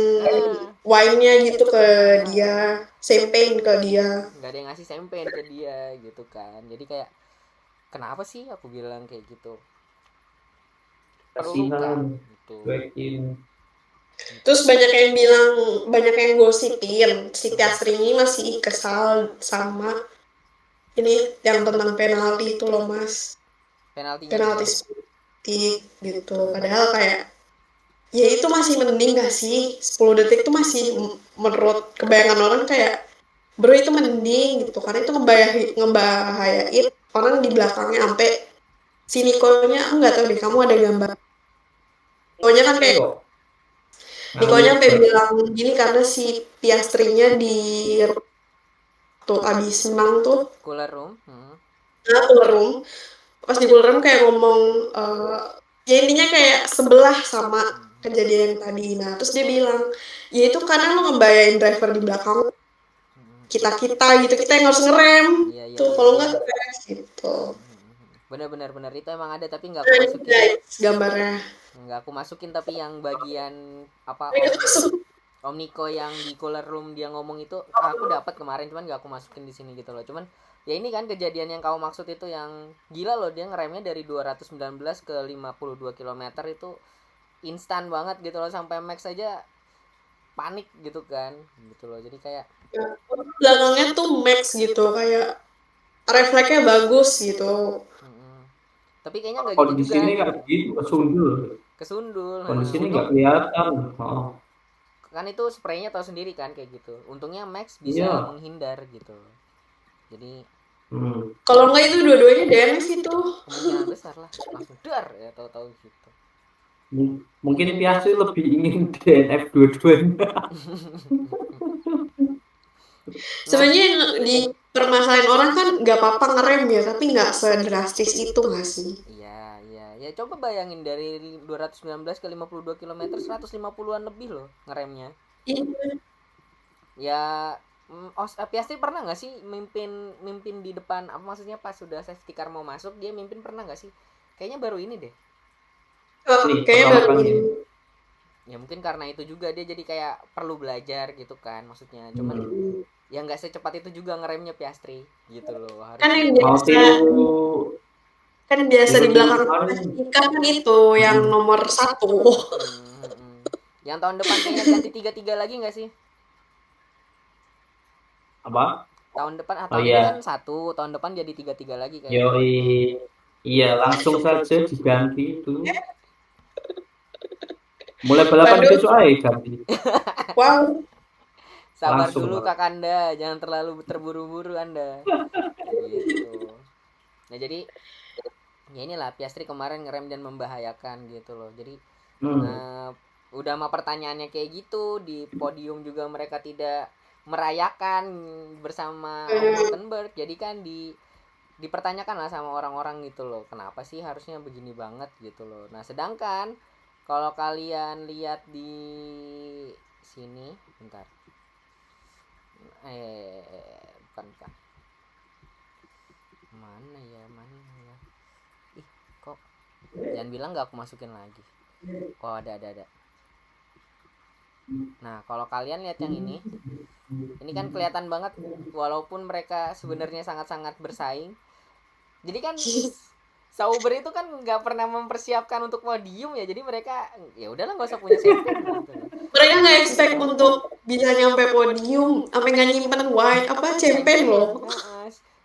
wine-nya gitu ke dia, champagne ke dia.
nggak ada yang ngasih champagne ke dia gitu kan. Jadi kayak kenapa sih aku bilang kayak gitu? Perlukah
Kasihan,
gitu.
cuekin.
Terus banyak yang bilang, banyak yang gosipin si Piastri ini masih kesal sama ini yang tentang penalti itu loh mas,
Penaltinya
penalti
gimana?
speed gitu. Padahal kayak ya itu masih mending gak sih, 10 detik tuh masih menurut kebayangan orang kayak bro itu mending gitu karena itu ngebahayain orang di belakangnya sampai si Nikonya aku nggak tahu deh kamu ada gambar Nikonya kan kayak
Ayo,
Nikonya
ngawur
sampai
banget.
bilang gini karena si Piastrinya di tuh abis menang tuh
Cooler room.
cooler room pas di cooler room kayak ngomong ya intinya kayak sebelah sama kejadian yang tadi. Nah terus dia bilang ya itu karena lo ngebayain driver di belakang kita gitu kita yang harus ngerem
Iya iya
tuh
iya
kalau
iya.
nggak crash gitu.
Benar-benar benar itu emang ada tapi nggak aku
Nah, ini
masukin.
guys gambarnya.
Nggak aku masukin tapi yang bagian apa
Mereka tuh
Om Niko yang di cooler room dia ngomong itu aku dapat kemarin cuman nggak aku masukin di sini gitu loh. Cuman ya ini kan kejadian yang kamu maksud itu yang gila loh, dia ngeremnya dari 219 ke 52 km itu instan banget gitu loh, sampai Max aja panik gitu kan gitu loh. Jadi kayak
belakangnya tuh max gitu kayak refleksnya bagus gitu.
tapi kayaknya nggak gitu
Kondisi
juga
ini
gitu
nggak gitu, kesundul.
kesundul.
Kondisi ini
Untung
nggak kelihatan. Oh,
kan itu spraynya tahu sendiri kan kayak gitu, untungnya Max bisa
iya.
menghindar gitu. Jadi
Kalau nggak itu dua-duanya DNF itu.
kemungkinan besar lah langsung dar ya tahu-tahu gitu.
Mungkin Piastri lebih ingin DNF dua-duanya.
Nah
Sebenarnya yang di permasalahan orang kan nggak apa-apa ngerem ya, tapi nggak sedrastis itu nggak sih?
iya iya ya coba bayangin dari 219 ke 52 km 150-an lebih loh ngeremnya.
Iya.
Ya Piastri pernah nggak sih mimpin di depan, apa maksudnya pas sudah safety car mau masuk dia mimpin, pernah nggak sih? Kayaknya baru ini deh.
Kayaknya baru ini.
Ya mungkin karena itu juga dia jadi kayak perlu belajar gitu kan maksudnya. Cuman ya nggak secepat itu juga ngeremnya Piastri gitu loh. Harus
Kan yang biasa di belakang kan itu yang nomor 1.
Yang tahun depan kayaknya ganti 3-3 lagi nggak sih?
Apa?
Tahun depan ini kan 1, tahun depan jadi 3-3 lagi kayaknya.
Iya, langsung saja diganti itu. Mulai balapan besok aja ganti.
Wow.
Sabar langsung dulu Kak Anda, jangan terlalu terburu-buru Anda. Gitu. Nah jadi ya inilah Piastri kemarin ngerem dan membahayakan gitu loh. Jadi udah mah pertanyaannya kayak gitu, di podium juga mereka tidak merayakan bersama Rottenberg. Jadi kan dipertanyakan lah sama orang-orang gitu loh, kenapa sih harusnya begini banget gitu loh. Nah sedangkan kalau kalian lihat di sini, bentar, bukan mana ya kok jangan bilang nggak aku masukin lagi. Oh ada. Nah kalau kalian lihat yang ini kan kelihatan banget walaupun mereka sebenarnya sangat-sangat bersaing. Jadi kan Sauber itu kan nggak pernah mempersiapkan untuk podium ya, jadi mereka ya udahlah nggak usah punya champion gitu.
Mereka nggak expect untuk bisa nyampe podium, apa nggak nyimpen white apa champion loh.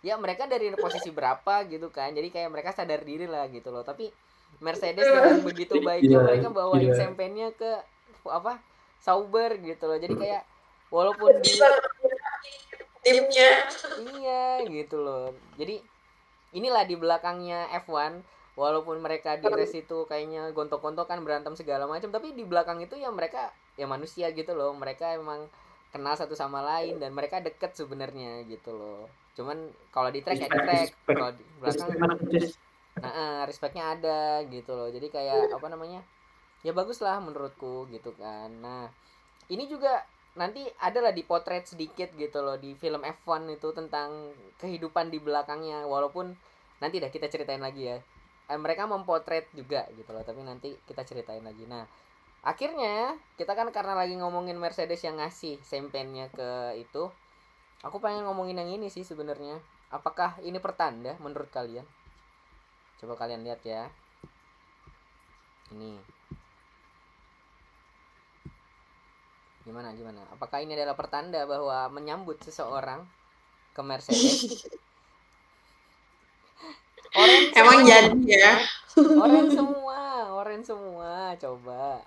Ya mereka dari posisi berapa gitu kan, jadi kayak mereka sadar diri lah gitu loh. Tapi Mercedes dengan begitu baiknya mereka bawain championnya ke apa Sauber gitu loh. Jadi kayak walaupun
timnya
iya gitu loh. Jadi inilah di belakangnya F1, walaupun mereka di race itu kayaknya gontok-gontokan berantem segala macam, tapi di belakang itu ya mereka ya manusia gitu loh. Mereka emang kenal satu sama lain dan mereka deket sebenarnya gitu loh. Cuman kalau di track ya di track, kalau di belakang respectnya ada gitu loh. Jadi kayak apa namanya, ya bagus lah menurutku gitu kan. Nah ini juga nanti adalah dipotret sedikit gitu loh di film F1 itu tentang kehidupan di belakangnya, walaupun nanti dah kita ceritain lagi ya. Mereka mempotret juga gitu loh, tapi nanti kita ceritain lagi. Nah akhirnya kita kan karena lagi ngomongin Mercedes yang ngasih champagne-nya ke itu, aku pengen ngomongin yang ini sih sebenarnya. Apakah ini pertanda menurut kalian? Coba kalian lihat ya, ini gimana apakah ini adalah pertanda bahwa menyambut seseorang ke Mercedes?
Emang jadi ya,
orange semua coba.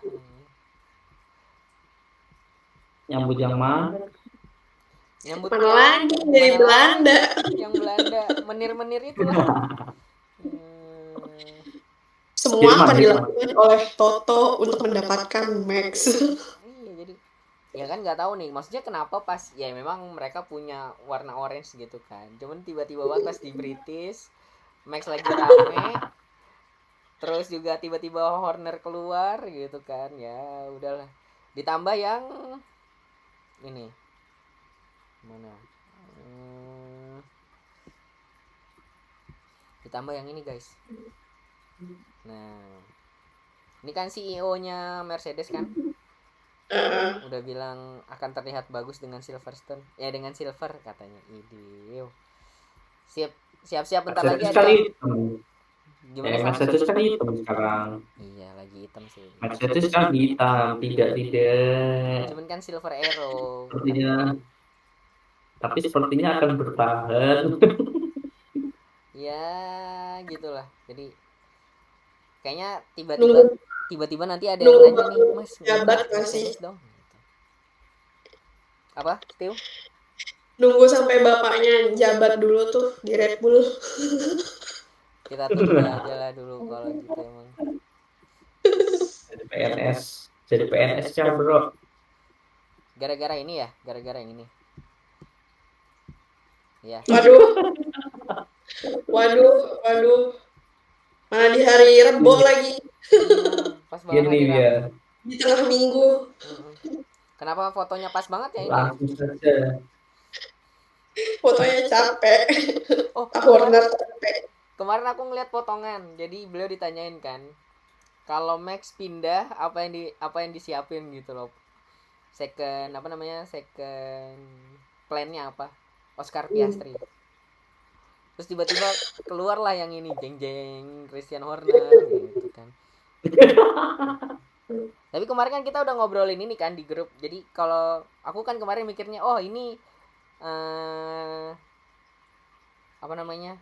Nyambut yang mana?
Nyambut
mana lagi dari Belanda.
Yang Belanda menir-menir itu lah.
Semua akan dilakukan oleh Toto untuk mendapatkan Max.
Iya, jadi ya kan nggak tahu nih maksudnya kenapa pas ya memang mereka punya warna orange gitu kan, cuman tiba-tiba banget pas di British Max lagi rame, terus juga tiba-tiba Horner keluar gitu kan, ya udahlah. Ditambah yang ini mana, ditambah yang ini guys. Nah ini kan CEO-nya Mercedes kan udah bilang akan terlihat bagus dengan Silverstone, ya dengan silver katanya. Ide siap bentar lagi ada.
Gimana? Mercedes kan hitam sekarang.
Iya lagi hitam sih.
Mercedes kan hitam, tidak.
Cuman kan silver arrow.
Tapi sepertinya akan bertahan.
Ya gitulah. Jadi kayaknya tiba-tiba nanti ada yang nanya nih, Mas
jabat Mercedes
dong. Apa? Steve?
Nunggu sampai bapaknya jabat dulu tuh di Red Bull.
Kita tunggu aja lah dulu kalau gitu emang.
Jadi PNS ya bro.
Gara-gara ini ya, gara-gara yang ini. Ya.
Waduh. Mana di hari Rebo lagi.
Pas banget
ini ya.
Di tengah minggu.
Kenapa fotonya pas banget ya ini?
Langsung saja.
Fotonya capek.
Oh,
Warner capek.
kemarin aku ngeliat potongan. Jadi beliau ditanyain kan, kalau Max pindah apa yang disiapin gitu loh. Second plannya apa? Oscar Piastri. Terus tiba-tiba keluar lah yang ini jeng Christian Horner gitu kan. Tapi kemarin kan kita udah ngobrolin ini kan di grup. Jadi kalau aku kan kemarin mikirnya, oh ini apa namanya,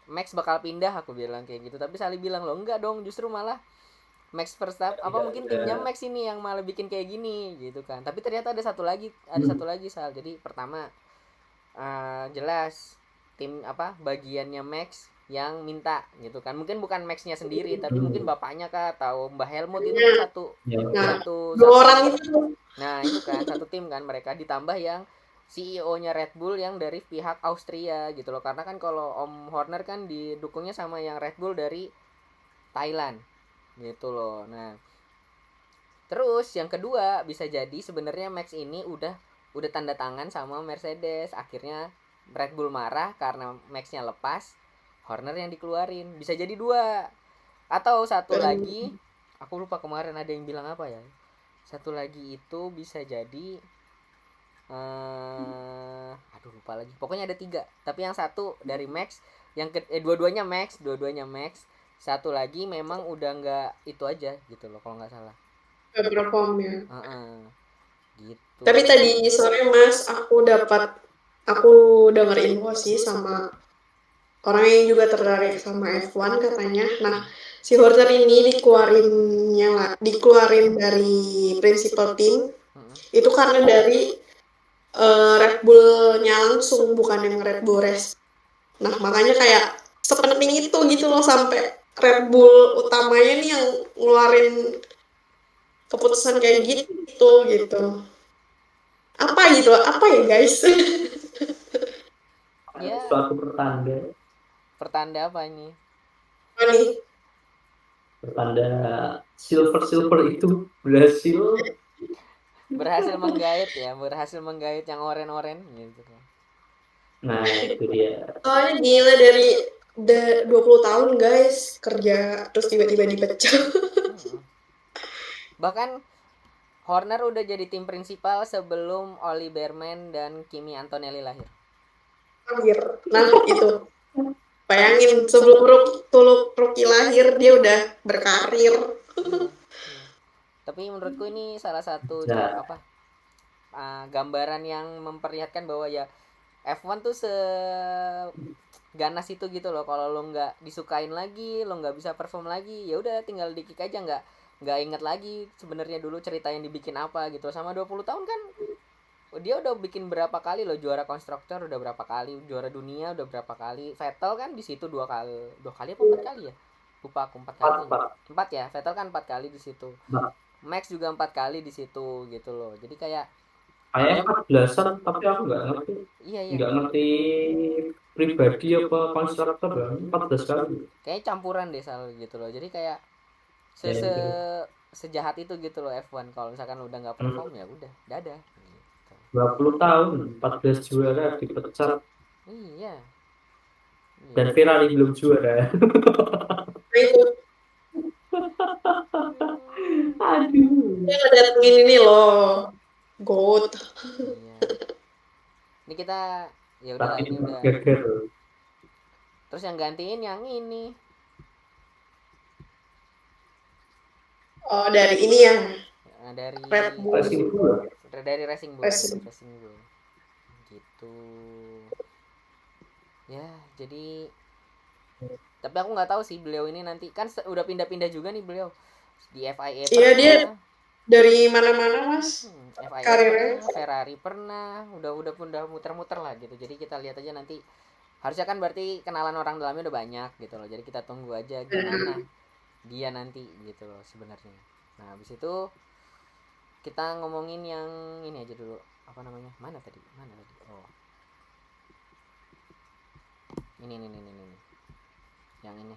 Max bakal pindah, aku bilang kayak gitu. Tapi Sally bilang loh enggak dong, justru malah Max Verstappen apa mungkin timnya Max ini yang malah bikin kayak gini gitu kan. Tapi ternyata ada satu lagi Sal. Jadi pertama jelas tim apa bagiannya Max yang minta gitu kan, mungkin bukan Maxnya sendiri tapi mungkin bapaknya kah atau Mbah Helmut itu kan satu
Dua orang itu.
nah itu kan satu tim kan mereka, ditambah yang CEO-nya Red Bull yang dari pihak Austria gitu loh, karena kan kalau Om Horner kan didukungnya sama yang Red Bull dari Thailand gitu loh. Nah terus yang kedua bisa jadi sebenarnya Max ini udah tanda tangan sama Mercedes, akhirnya Red Bull marah karena Max-nya lepas, Horner yang dikeluarin. Bisa jadi dua. Atau satu lagi, aku lupa kemarin ada yang bilang apa ya. Satu lagi itu bisa jadi aduh lupa lagi. Pokoknya ada tiga. Tapi yang satu dari Max, dua-duanya Max. Satu lagi memang udah nggak itu aja gitu loh kalau nggak salah.
Gak perform ya.
Gitu.
Tapi tadi sore Mas, aku denger info sih sama orang yang juga tertarik sama F1 katanya. Nah, si Horner ini dikeluarin dari principal team itu karena dari Red Bull-nya langsung, bukan yang Red Bull Race. Nah, makanya kayak sepenting itu gitu loh, sampai Red Bull utamanya nih yang ngeluarin keputusan kayak gitu. Apa ya guys?
Ya.
Suatu
Pertanda apa ini?
Apa nih?
Pertanda silver itu
berhasil menggait yang oren-oren gitu kan.
Nah itu dia.
Soalnya gila dari 20 tahun guys kerja terus tiba-tiba dipecat.
Bahkan Horner udah jadi tim prinsipal sebelum Oli Berman dan Kimi Antonelli lahir.
Nah itu bayangin sebelum Rookie lahir dia udah berkarir.
Tapi menurutku ini salah satu gambaran yang memperlihatkan bahwa ya F1 tuh ganas itu gitu loh. Kalau lo nggak disukain lagi, lo nggak bisa perform lagi, ya udah tinggal di kick aja, nggak inget lagi sebenarnya dulu cerita yang dibikin apa gitu. Sama 20 tahun kan dia udah bikin berapa kali loh juara konstruktor, udah berapa kali juara dunia, udah berapa kali. Vettel kan di situ dua kali apa 4 kali ya, lupa aku 4 kali. 4 ya, Vettel kan 4 kali di situ. Max juga 4 kali di situ gitu loh. Jadi kayak
14-an, tapi aku nggak ngerti.
Iya.
Nggak ngerti pribadi apa konstruktor, 14 kali.
Kayak campuran deh Sal gitu loh. Jadi kayak sejahat itu gitu loh F1. Kalau misalkan udah nggak perform ya udah dadah. Gitu.
20 tahun, 14 juara dipecat.
Iya.
Dan Ferrari belum juara. Aduh.
Dia ngedatengin ini loh. GOAT.
Iya. Ini kita ya udah ini udah. Terus yang gantiin yang ini.
Oh, dari ini ya.
Dari
Red Bull.
Dari Racing Bull. Gitu. Ya, jadi tapi aku nggak tahu sih beliau ini nanti kan udah pindah-pindah juga nih beliau di FIA.
Iya dia dari mana-mana Mas.
FIA
karirnya.
Ferrari pernah, udah muter-muter lah gitu. Jadi kita lihat aja nanti. Harusnya kan berarti kenalan orang dalamnya udah banyak gitu loh. Jadi kita tunggu aja gimana dia nanti gitu loh sebenarnya. Nah, habis itu kita ngomongin yang ini aja dulu. Apa namanya? Mana tadi? Oh. Ini. Yang ini.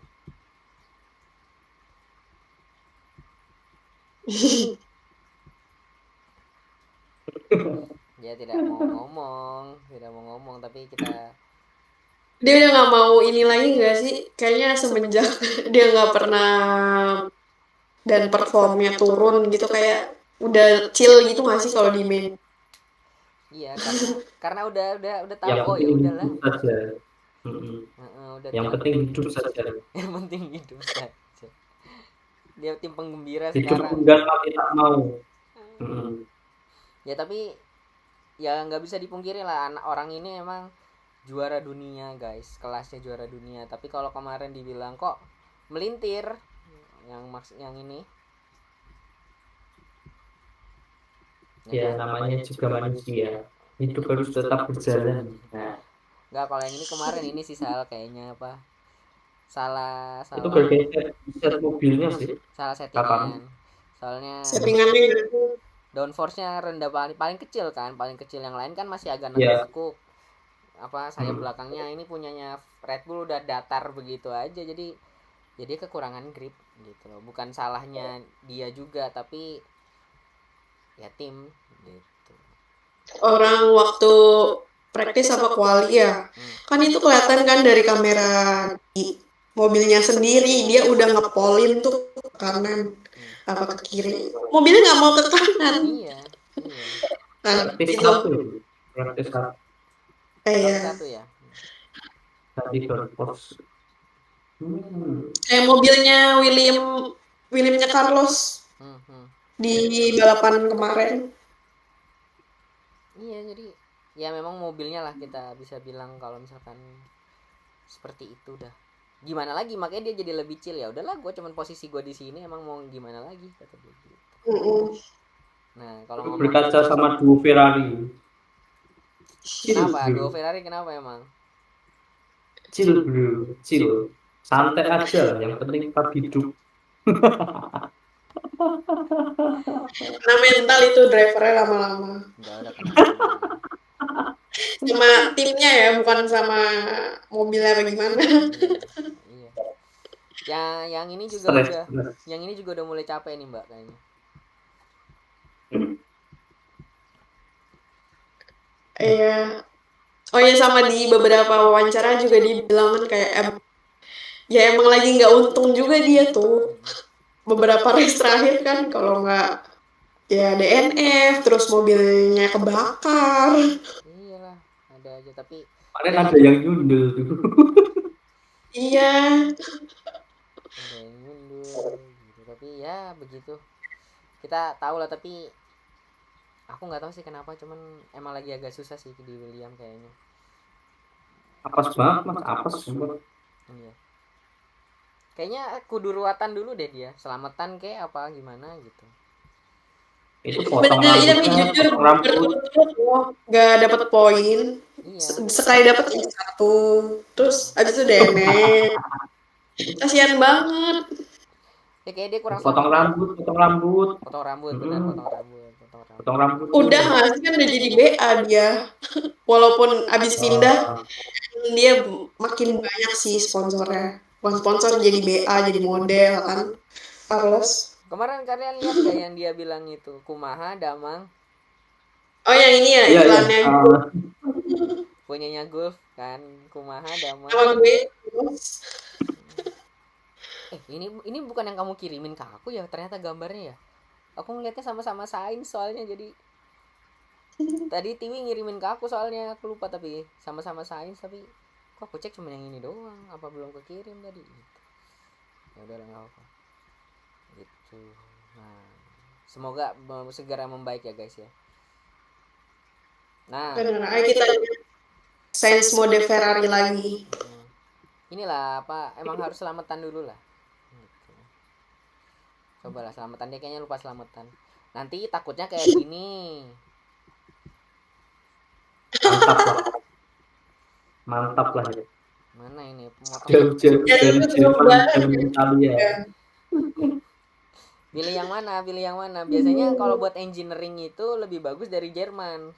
dia tidak mau ngomong, tapi kita
Dia udah nggak mau ini lagi nggak sih? Kayaknya semenjak dia nggak pernah dan performnya turun gitu kayak udah chill gitu nggak sih kalau di main?
iya karena udah tahu,
Yang
oh
penting
ya udahlah.
hidup saja. Mm-mm.
Udah
Yang
tim
penting hidup saja.
yang penting hidup saja. Dia tim penggembira
Hidup
sekarang.
enggak tapi tak mau. Mm-mm.
Ya tapi ya nggak bisa dipungkiri lah, anak orang ini emang juara dunia guys, kelasnya juara dunia. Tapi kalau kemarin dibilang kok melintir, yang ini
Ya namanya juga manusia. Hidup harus tetap berjalan. Nah,
nggak, kalau yang ini kemarin ini sih kayaknya apa, salah
itu
salah
bergeser set mobilnya sih.
salah
Kapan?
settingan. Soalnya
Settingannya gitu.
downforce-nya rendah, paling kecil kan, paling kecil. Yang lain kan masih agak
Ya.
nekuk. Apa sayap belakangnya ini punyanya Red Bull udah datar begitu aja, jadi kekurangan grip gitu loh. Bukan salahnya dia juga, tapi ya tim gitu.
Orang waktu praktis apa kuali ya, kan itu kelihatan kan dari kamera di mobilnya sendiri dia udah ngepolin tuh ke kanan apa ke kiri. Mobilnya nggak mau ke kanan.
Iya.
Nah,
Praktis
itu
satu. Praktis satu.
kayak
Satu ya.
Tadi downforce.
kayak mobilnya Williamnya Carlos di balapan kemarin.
Iya, jadi ya memang mobilnya lah kita bisa bilang kalau misalkan seperti itu dah. Gimana lagi, makanya dia jadi lebih chill. Ya udahlah, gue cuman posisi gue di sini, emang mau gimana lagi kata dia gitu. Nah, kalau
berkaca sama duo Ferrari.
Kenapa? Duo Ferrari kenapa emang?
Chill bro, chill. Santai aja, yang penting tetap hidup.
Nah mental itu drivernya lama-lama.
Udah kenapa?
Sama timnya ya, bukan sama mobilnya bagaimana.
Iya. Yang ini juga yang ini juga udah mulai capek nih Mbak kayaknya.
Iya. Oh ya sama di beberapa wawancara juga dibilang kan kayak ya emang lagi nggak untung juga dia tuh. Beberapa race terakhir kan kalau nggak ya DNF terus mobilnya kebakar.
Iyalah, ada aja tapi
Kemarin ada yang nyundul tuh.
Iya.
ada yang mundur gitu. Tapi ya begitu. Kita tahu lah, tapi aku nggak tahu sih kenapa, cuman emang lagi agak susah sih di William kayaknya.
Apes banget mas, apes semua.
Iya. Kayaknya kudu ruatan dulu deh dia, selamatan kayak apa gimana gitu.
Itu potong
Bener, iya tapi
rambutnya,
jujur
potong rambut.
berturut-turut nggak dapat poin.
Iya.
Sekali dapat satu, terus abis itu DNF. Kasihan banget.
Ya kayak dia kurang
Potong rambut,
potong rambut benar,
potong rambut.
Udah nggak sih kan udah jadi BA dia. Walaupun abis pindah dia makin banyak sih sponsornya. Bukan sponsor jadi BA jadi model kan. Carlos.
Kemarin kalian lihat gak yang dia bilang itu Kumaha Damang?
Oh yang ini ya iklannya.
Punyanya Gulf kan, Kumaha Damang.
Sama gue.
Ini bukan yang kamu kirimin ke aku ya, ternyata gambarnya ya. Aku ngeliatnya sama-sama Sains soalnya, jadi tadi Tiwi ngirimin ke aku soalnya aku lupa, tapi sama-sama Sains, tapi kok aku cek cuma yang ini doang, apa belum kekirim tadi gitu. Ya udah nggak apa gitu. Nah, semoga segera membaik ya guys ya. Nah,
ayo kita Sains mode Ferrari lagi.
Inilah apa, emang harus selamatan dulu lah gitu. Cobalah selamatan, dia kayaknya lupa selamatan. Nanti takutnya kayak gini.
Mantap lah ya.
Mana ini
Jauh-jauh dari Jerman dan Italia.
Pilih yang mana? Biasanya kalau buat engineering itu lebih bagus dari Jerman.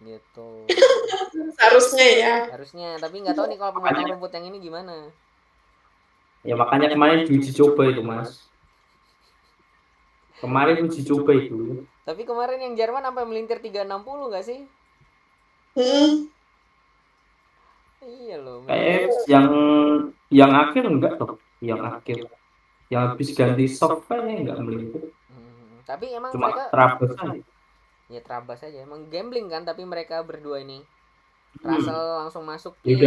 Gitu. Harusnya, tapi nggak tahu nih kalau pemotong rumput yang ini gimana.
Ya makanya kemarin diuji coba itu mas. Kemarin uji coba itu.
Tapi kemarin yang Jerman sampai melintir 360 nggak sih? Iya loh,
Kayak yang akhir enggak toh, yang akhir yang habis ganti soft kayaknya enggak melintir,
Tapi emang
cuma
mereka
terabas aja.
ya terabas aja. Emang gambling kan, tapi mereka berdua ini. Russell langsung masuk
Udah
kill.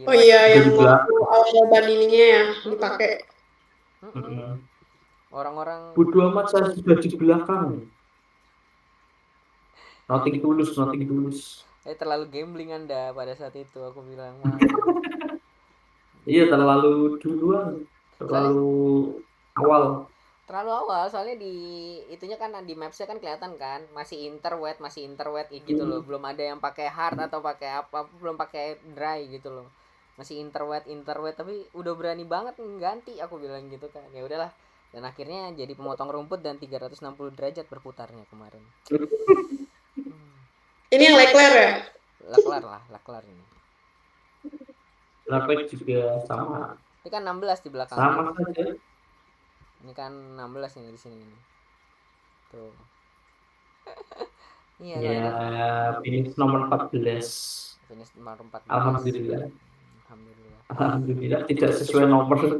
Oh
Gila.
iya, yang
di
waktu
belakang.
awal ban ininya ya dipakai.
Orang-orang
Bodo amat, saya sudah di belakang. Nothing tulus, nothing tulus.
terlalu gambling Anda pada saat itu, aku bilang mah.
Iya, terlalu duluan,
Soalnya
terlalu awal.
terlalu awal, soalnya di itunya kan di mapsnya kan kelihatan kan masih interwet gitu loh, belum ada yang pakai hard atau pakai apa, belum pakai dry gitu loh, masih interwet tapi udah berani banget ganti, aku bilang gitu kan. Ya udahlah, dan akhirnya jadi pemotong rumput dan 360 derajat berputarnya kemarin.
Ini yang Leclerc ya?
Leclerc ini.
Leclerc juga sama,
Ini kan 16 di belakang.
sama saja.
Ini kan 16 ini di sini ini. Tuh. Iya,
Ya,
soalnya
finish nomor 14.
finish nomor 14.
Alhamdulillah.
Alhamdulillah.
Alhamdulillah tidak sesuai nomor.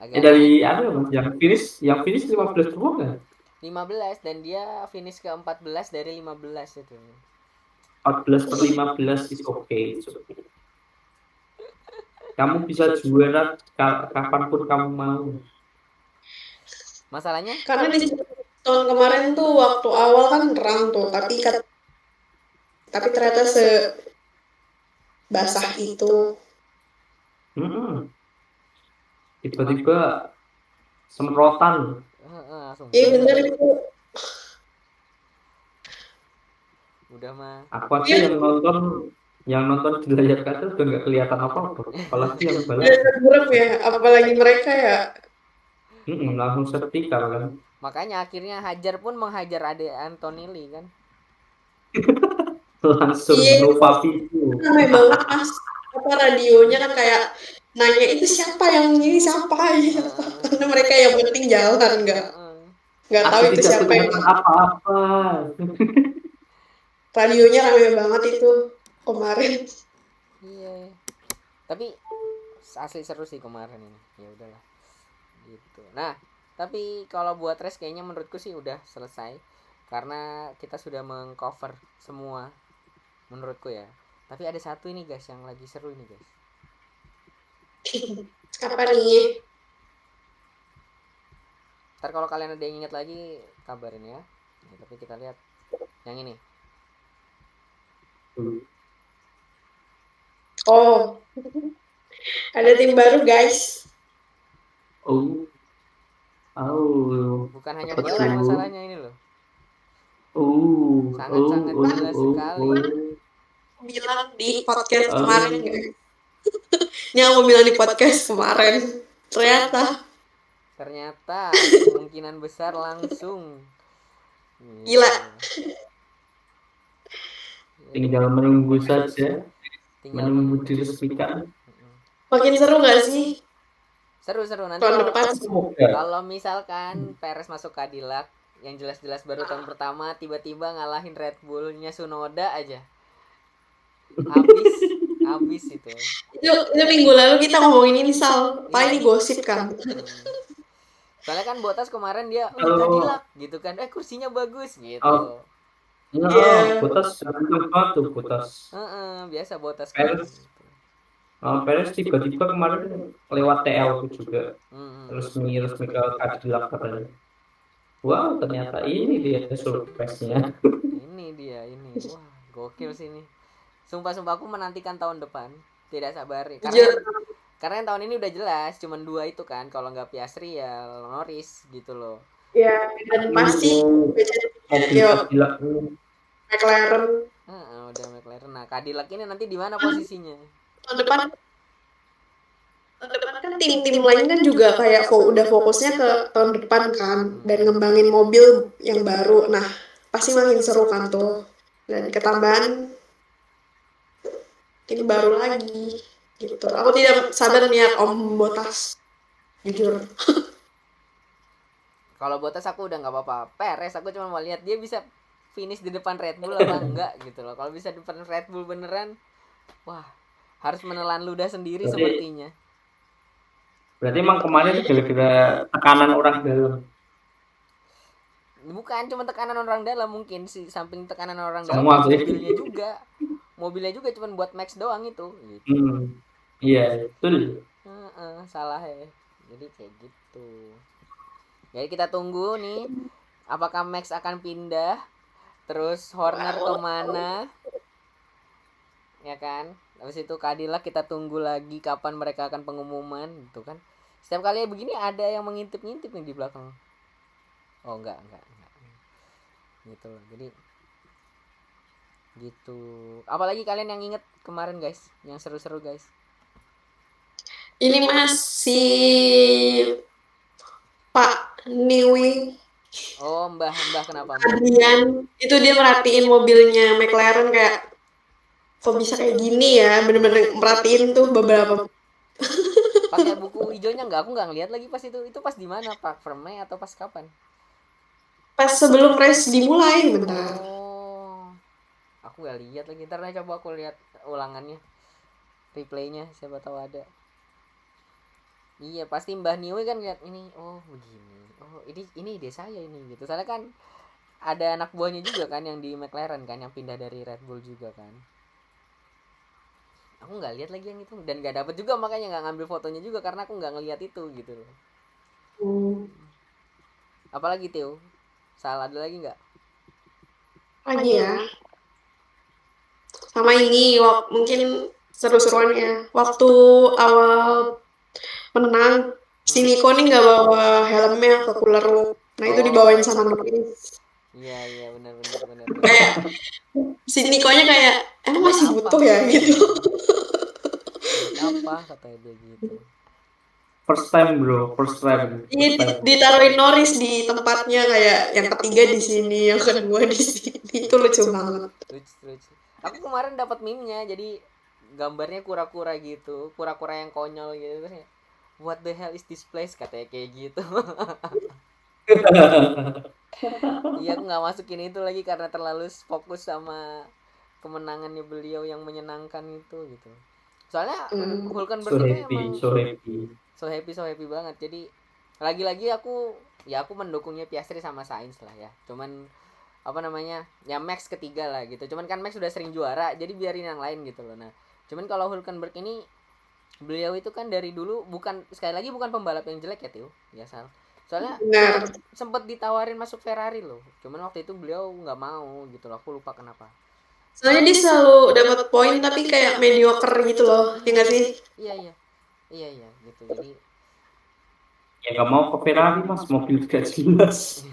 Agak
Dari ada yang finish 15 dua kan?
15 dan dia finish ke 14 dari 15 itu.
14/15 is okay. Kamu bisa juara kapanpun kamu mau.
Masalahnya
Karena di tahun kemarin tuh waktu awal kan terang tuh, tapi ternyata sebasah itu.
Tiba-tiba semprotan.
langsung.
Iya bener itu.
Udah mah.
Aku aja yang nonton di layar kaca udah nggak kelihatan apa-apa. Apalagi yang
Udah
balap.
burem ya, apalagi mereka ya.
Langsung vertikal kan.
Makanya akhirnya Hajar pun menghajar Ade Antonelli kan.
Langsung
Iya,
Nova Video.
ramai banget pas apa radionya kan kayak nanya itu siapa yang ini siapa ya. Karena mereka yang penting jalan nggak tahu
Aku
itu
tidak
siapa yang
kelihatan apa-apa.
radionya ramai banget itu kemarin.
Iya. Tapi asli seru sih kemarin ini. Ya udahlah. Gitu. Nah, tapi kalau buat race kayaknya menurutku sih udah selesai karena kita sudah mengcover semua menurutku ya. Tapi ada satu ini guys yang lagi seru ini guys.
Apa nih?
Ntar kalau kalian ada yang ingat lagi kabarin ya. Nah, tapi kita lihat yang ini.
Oh, ada tim baru guys.
Oh,
Bukan hanya bola masalahnya ini loh. Sangat-sangat jelas sekali.
Bilang di podcast kemarin guys. Ini aku bilang di podcast kemarin. Ternyata
kemungkinan besar langsung.
Gila.
Tinggal menunggu saja. Menunggu diresmikan.
Makin seru gak sih?
Seru nanti
tahun depan.
Kalau misalkan Perez masuk Cadillac yang jelas-jelas baru tahun pertama tiba-tiba ngalahin Red Bull-nya Tsunoda aja. Habis itu
minggu lalu kita ngomongin ini Sal. Ini gosip kan.
Soalnya kan Bottas kemarin dia Cadillac gitu kan. Kursinya bagus gitu.
Bottas Bottas.
Biasa Bottas
Perez tiba-tiba kemarin lewat TL juga. Resmi ke Cadillac katanya. Wow, ternyata ini dia surprise-nya.
Ini. Wah, gokil sih ini. Sumpah aku menantikan tahun depan. Tidak sabar. Karena yang tahun ini udah jelas, cuman 2 itu kan. Kalau nggak Piastri ya Norris gitu loh.
Ya, dan pasti McLaren.
Udah McLaren. Nah, Cadillac ini nanti di mana posisinya?
Tahun depan kan tim-tim lain kan juga kayak udah fokusnya ke tahun depan kan, dan ngembangin mobil yang baru. Nah, pasti makin seru kan tuh. Dan ketambahan tim baru lagi gitu. Aku tidak sabar lihat Om Bottas. jujur.
Kalau Bottas aku udah nggak apa-apa. Perez aku cuma mau lihat dia bisa finish di depan Red Bull apa enggak gitu loh. Kalau bisa di depan Red Bull beneran, wah, harus menelan ludah sendiri
Berarti
sepertinya.
berarti emang kemarin itu gara-gara tekanan orang dalam.
Bukan cuma tekanan orang dalam, mungkin sih samping tekanan orang dalam
Semua
ya
sih.
mobilnya juga cuma buat Max doang itu gitu.
Iya, betul.
Salah ya, jadi kayak gitu. Jadi kita tunggu nih apakah Max akan pindah, terus Horner kemana, ya kan. Habis itu Cadillac kita tunggu lagi kapan mereka akan pengumuman gitu kan. Setiap kali begini ada yang mengintip-ngintip nih di belakang. Oh enggak gitu loh. Jadi gitu. Apalagi kalian yang inget kemarin guys, yang seru-seru guys.
Ini Mas si Pak Niwi
Oh mbah kenapa mbah?
Adrian itu dia merhatiin mobilnya McLaren kayak kok bisa kayak gini ya, bener-bener merhatiin tuh beberapa.
Pakai buku hijaunya nggak? Aku nggak ngeliat lagi pas itu. Itu pas di mana Pak Vermey atau pas kapan?
Pas sebelum race dimulai bentar.
Oh, aku nggak lihat lagi. Ntar coba aku lihat ulangannya, replaynya, siapa tahu ada. Iya pasti Mbah Niwi kan lihat ini. Oh begini. Oh ini ide saya ini gitu. Soalnya kan ada anak buahnya juga kan yang di McLaren kan, yang pindah dari Red Bull juga kan. Aku nggak lihat lagi yang itu dan nggak dapet juga, makanya nggak ngambil fotonya juga karena aku nggak ngelihat itu gitu loh. Apalagi Theo, salah ada lagi nggak?
Lagi ya. Sama ini mungkin seru-seruannya. Waktu awal menang, si Nico nih nggak bawa helmnya ke cooler room. Nah itu dibawain sama Norris.
Iya benar.
Kayak si Nikonya kayak emang masih butuh ya gitu.
Buat apa katanya dia gitu.
First time bro, first time.
Ditaruhin Norris di tempatnya kayak yang ketiga di sini, yang kedua di sini. Itu lucu banget.
Lucu. Aku kemarin dapat meme-nya, jadi gambarnya kura-kura gitu, kura-kura yang konyol gitu. What the hell is this place katanya kayak gitu. Iya aku nggak masukin itu lagi karena terlalu fokus sama kemenangannya beliau yang menyenangkan itu gitu. Soalnya Hulkenberg itu emang so happy banget. Jadi lagi-lagi aku mendukungnya Piastri sama Sainz lah ya. Cuman apa namanya ya Max ketiga lah gitu. Cuman kan Max sudah sering juara, jadi biarin yang lain gitu loh. Nah cuman kalau Hulkenberg ini, beliau itu kan dari dulu sekali lagi bukan pembalap yang jelek ya Tio ya Sal. Soalnya sempat ditawarin masuk Ferrari loh, cuman waktu itu beliau nggak mau gitu loh, aku lupa kenapa.
Soalnya dia selalu dapat poin tapi kayak mediocre gitu loh, ya nggak sih?
Iya gitu. Jadi
ya nggak mau ke Ferrari mas, mobil juga jelas.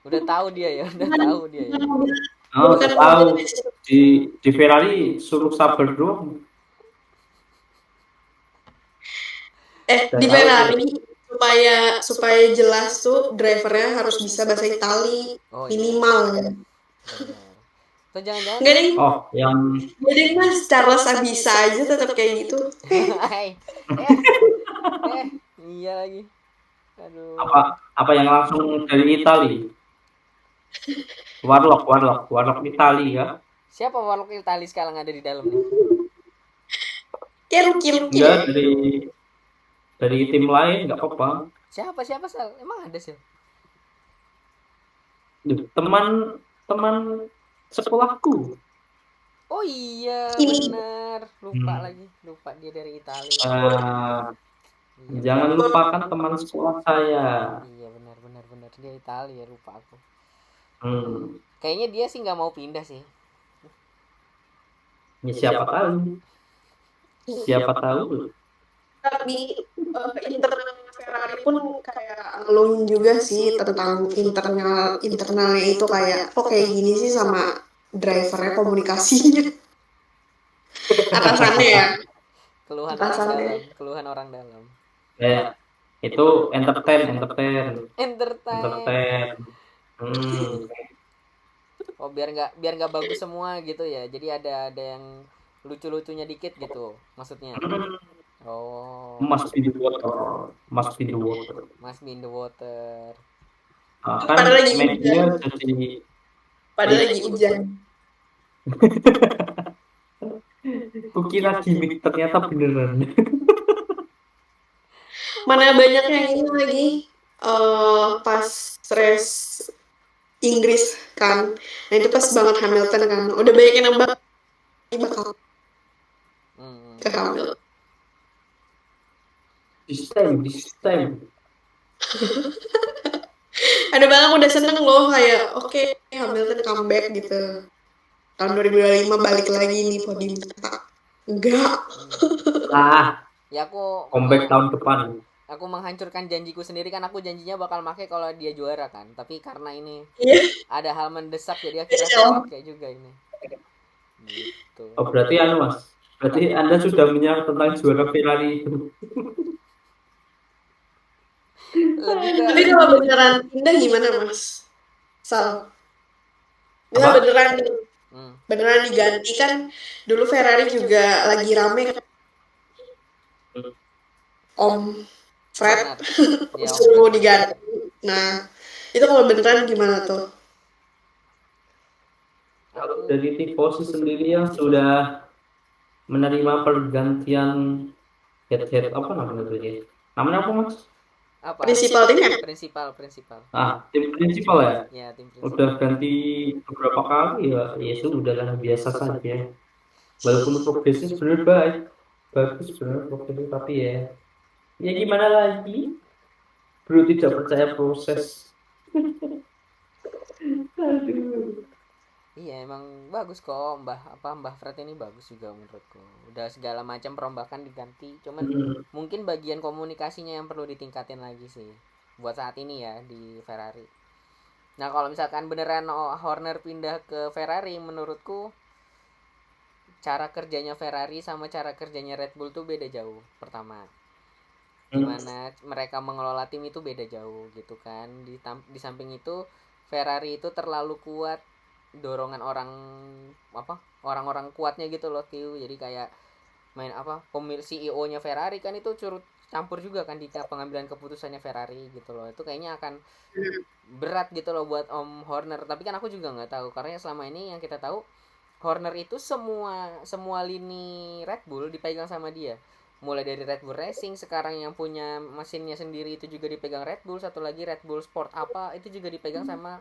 udah tahu dia ya.
Oh, tahu di Ferrari suruh sabar doang.
Di Ferrari supaya jelas tuh drivernya harus bisa bahasa Itali minimal ya.
Atau jangan-jangan
Nggak deh.
Yang
jadi Mas Charles bisa aja tetap kayak gitu.
Iya lagi. Aduh.
Apa yang langsung dari Itali? Warlock Itali ya.
Siapa Warlock Itali sekarang ada di dalam nih?
Kayak ruki-ruki
ya. Dari tim lain nggak apa-apa.
Siapa Sal? Emang ada sih?
Teman sekolahku.
Oh iya benar, lupa dia dari Italia.
Jangan lupakan teman sekolah saya.
Iya benar dia Italia, lupa aku.
Kayaknya
dia sih nggak mau pindah sih.
Ya, siapa tahu.
Tapi internal Ferrari pun kayak ngeluhin juga sih tentang internalnya itu kayak kok kayak gini sih sama drivernya komunikasinya. Atasannya ya.
Keluhan orang dalam.
Ya, itu entertain.
Oh biar nggak bagus semua gitu ya. Jadi ada yang lucu-lucunya dikit gitu maksudnya. Oh,
Must be the water. Must be the water.
must be in the water.
Kan
Padahal lagi
media
hujan.
jadi
Padahal lagi hujan.
kukira gimmick ternyata beneran.
Mana banyak yang ini lagi pas race Inggris kan. Nah itu pas banget Hamilton kan. Udah banyak yang nembak ini bakal ke Hamilton.
This time.
Ada banget udah seneng loh kayak oke Hamilton comeback gitu. Tahun 2025 balik lagi nih podium. Enggak.
Lah,
Ya aku
comeback tahun depan.
aku menghancurkan janjiku sendiri kan, aku janjinya bakal make kalau dia juara kan, tapi karena ini
Iya.
ada hal mendesak jadi akhirnya aku pakai juga ini gitu.
Oh, berarti Mas. Berarti Anda sudah menyerah tentang juara Ferrari itu.
Lebih ke
Tapi kalau beneran pindah gimana Mas? Sal. Bisa
Apa?
beneran diganti kan dulu Ferrari juga lagi rame kan. Om Fred
Ya,
suruh diganti. Nah, itu kalau beneran gimana tuh?
Kalau dari tifosi sendiri yang sudah menerima pergantian head apa namanya tuh ya? Namanya apa Mas?
apa?
Prinsipal timnya?
Prinsipal.
Tim prinsipal ya?
Ya, tim prinsipal.
Udah ganti beberapa kali ya sudah lah biasa saja. Walaupun progresnya sebenarnya bagus sebenarnya progresnya, tapi ya gimana lagi? Bro tidak percaya proses. Aduh.
Iya, emang bagus kok Mbah Fred ini bagus juga menurutku. Udah segala macam perombakan diganti, cuman mungkin bagian komunikasinya yang perlu ditingkatin lagi sih buat saat ini ya di Ferrari. Nah, kalau misalkan beneran Horner pindah ke Ferrari, menurutku cara kerjanya Ferrari sama cara kerjanya Red Bull tuh beda jauh. Pertama, gimana mereka mengelola tim itu beda jauh gitu kan. Di samping itu Ferrari itu terlalu kuat dorongan orang-orang kuatnya gitu loh, Tiu. Jadi kayak main pemilik CEO-nya Ferrari kan itu curut campur juga kan di pengambilan keputusannya Ferrari gitu loh. Itu kayaknya akan berat gitu loh buat Om Horner. Tapi kan aku juga nggak tahu karena selama ini yang kita tahu Horner itu semua lini Red Bull dipegang sama dia. Mulai dari Red Bull Racing, sekarang yang punya mesinnya sendiri itu juga dipegang Red Bull, satu lagi Red Bull Sport itu juga dipegang sama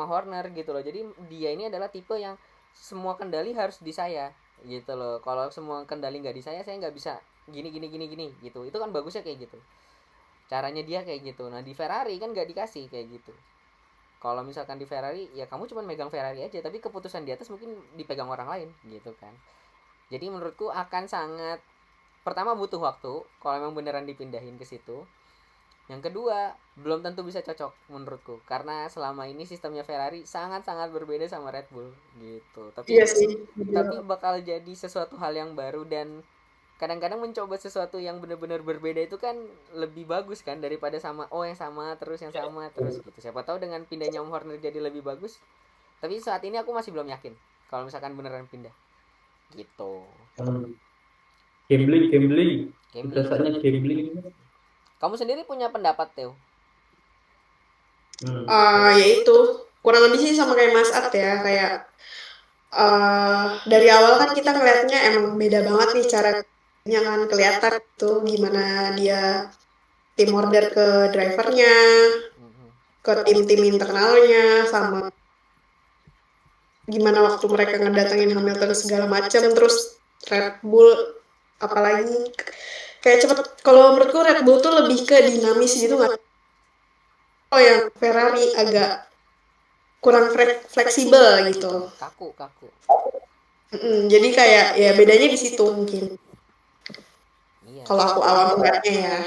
Horner gitu loh. Jadi dia ini adalah tipe yang semua kendali harus di saya gitu loh. Kalau semua kendali nggak di saya nggak bisa gini gitu. Itu kan bagusnya kayak gitu, caranya dia kayak gitu. Nah di Ferrari kan nggak dikasih kayak gitu. Kalau misalkan di Ferrari ya kamu cuma megang Ferrari aja, tapi keputusan di atas mungkin dipegang orang lain gitu kan. Jadi menurutku akan sangat, pertama butuh waktu kalau memang beneran dipindahin ke situ. Yang kedua, belum tentu bisa cocok menurutku karena selama ini sistemnya Ferrari sangat-sangat berbeda sama Red Bull gitu.
Iya sih.
Tapi bakal jadi sesuatu hal yang baru, dan kadang-kadang mencoba sesuatu yang benar-benar berbeda itu kan lebih bagus kan daripada yang sama terus gitu. Siapa tahu dengan pindahnya Om Horner jadi lebih bagus. Tapi saat ini aku masih belum yakin kalau misalkan beneran pindah gitu.
Gambling. Dasarnya gambling.
Kamu sendiri punya pendapat, Teo?
Ya itu kurang lebih sih sama kayak Mas At ya, kayak dari awal kan kita ngeliatnya emang beda banget nih caranya kan, kelihatan tuh gimana dia tim order ke drivernya, ke tim-tim internalnya, sama gimana waktu mereka ngedatengin Hamilton segala macam. Terus Red Bull apalagi kayak cepet, kalau menurutku Red Bull tuh lebih ke dinamis gitu nggak? Oh yang Ferrari agak kurang fleksibel gitu.
Kaku.
Jadi kayak ya bedanya di situ mungkin.
Iya.
Kalau aku awam melihatnya ya.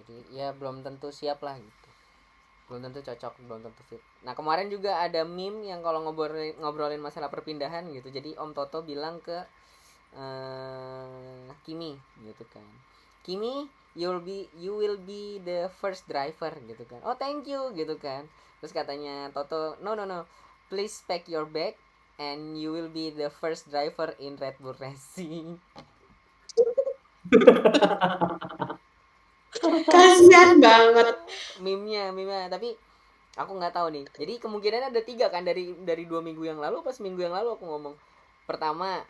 Jadi ya belum tentu siap lah gitu. Belum tentu cocok, belum tentu fit. Nah kemarin juga ada meme yang kalau ngobrolin masalah perpindahan gitu. Jadi Om Toto bilang ke Kimi gitu kan. Kimi, you will be the first driver gitu kan. Oh thank you gitu kan. Terus katanya Toto, no, please pack your bag and you will be the first driver in Red Bull Racing.
Kasihan banget.
meme-nya tapi aku nggak tahu nih. Jadi kemungkinan ada 3 kan dari 2 minggu yang lalu pas minggu yang lalu aku ngomong. Pertama,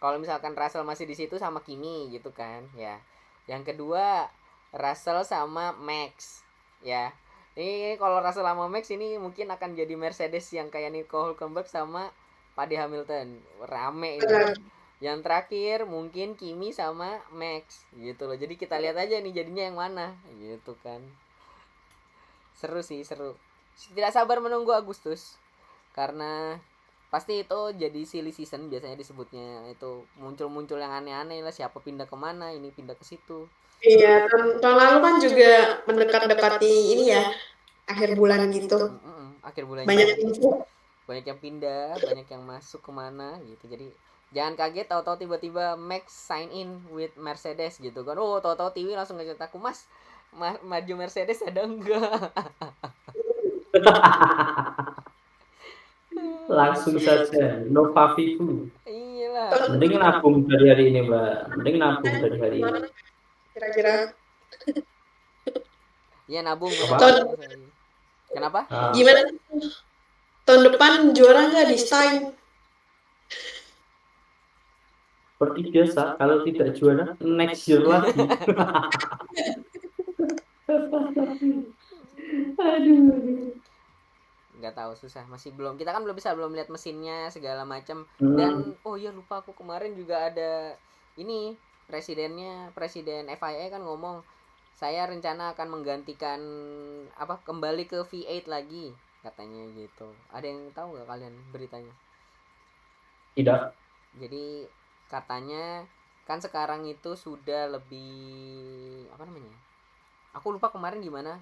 kalau misalkan Russell masih di situ sama Kimi gitu kan ya. Yang kedua, Russell sama Max ya. Ini kalau Russell sama Max ini mungkin akan jadi Mercedes yang kayak Nico Hülkenberg sama Paddy Hamilton. Rame ini. Yang terakhir mungkin Kimi sama Max gitu loh. Jadi kita lihat aja nih jadinya yang mana gitu kan. Seru sih, seru. Tidak sabar menunggu Agustus karena pasti itu jadi silly season biasanya disebutnya. Itu muncul-muncul yang aneh-aneh lah, siapa pindah kemana, ini pindah ke situ.
Iya, tahun lalu kan juga mendekat-dekati ini ya, akhir bulan gitu.
Akhir bulan
Banyak
Juni
info.
banyak yang pindah, banyak yang masuk kemana gitu. Jadi jangan kaget tahu-tahu tiba-tiba Max sign in with Mercedes gitu kan. Oh, tahu-tahu TV langsung ngechat aku, "Mas, maju Mercedes ada enggak?"
Langsung saja, no paviku.
Iyalah.
Mending nabung dari hari ini, Mbak. Mending nabung dari hari ini.
Kira-kira.
Iya nabung
Apa?
benar. Kenapa?
Gimana? Tahun depan juara nggak di Stein?
Seperti biasa, kalau tidak juara, next year lagi. Aduh.
Nggak tahu, susah, masih belum, kita kan belum lihat mesinnya segala macam. Dan
Hmm.
oh iya lupa, aku kemarin juga ada ini presiden FIA kan ngomong saya rencana akan menggantikan kembali ke V8 lagi katanya gitu. Ada yang tahu nggak kalian beritanya?
Tidak.
Jadi katanya kan sekarang itu sudah lebih apa namanya, aku lupa kemarin gimana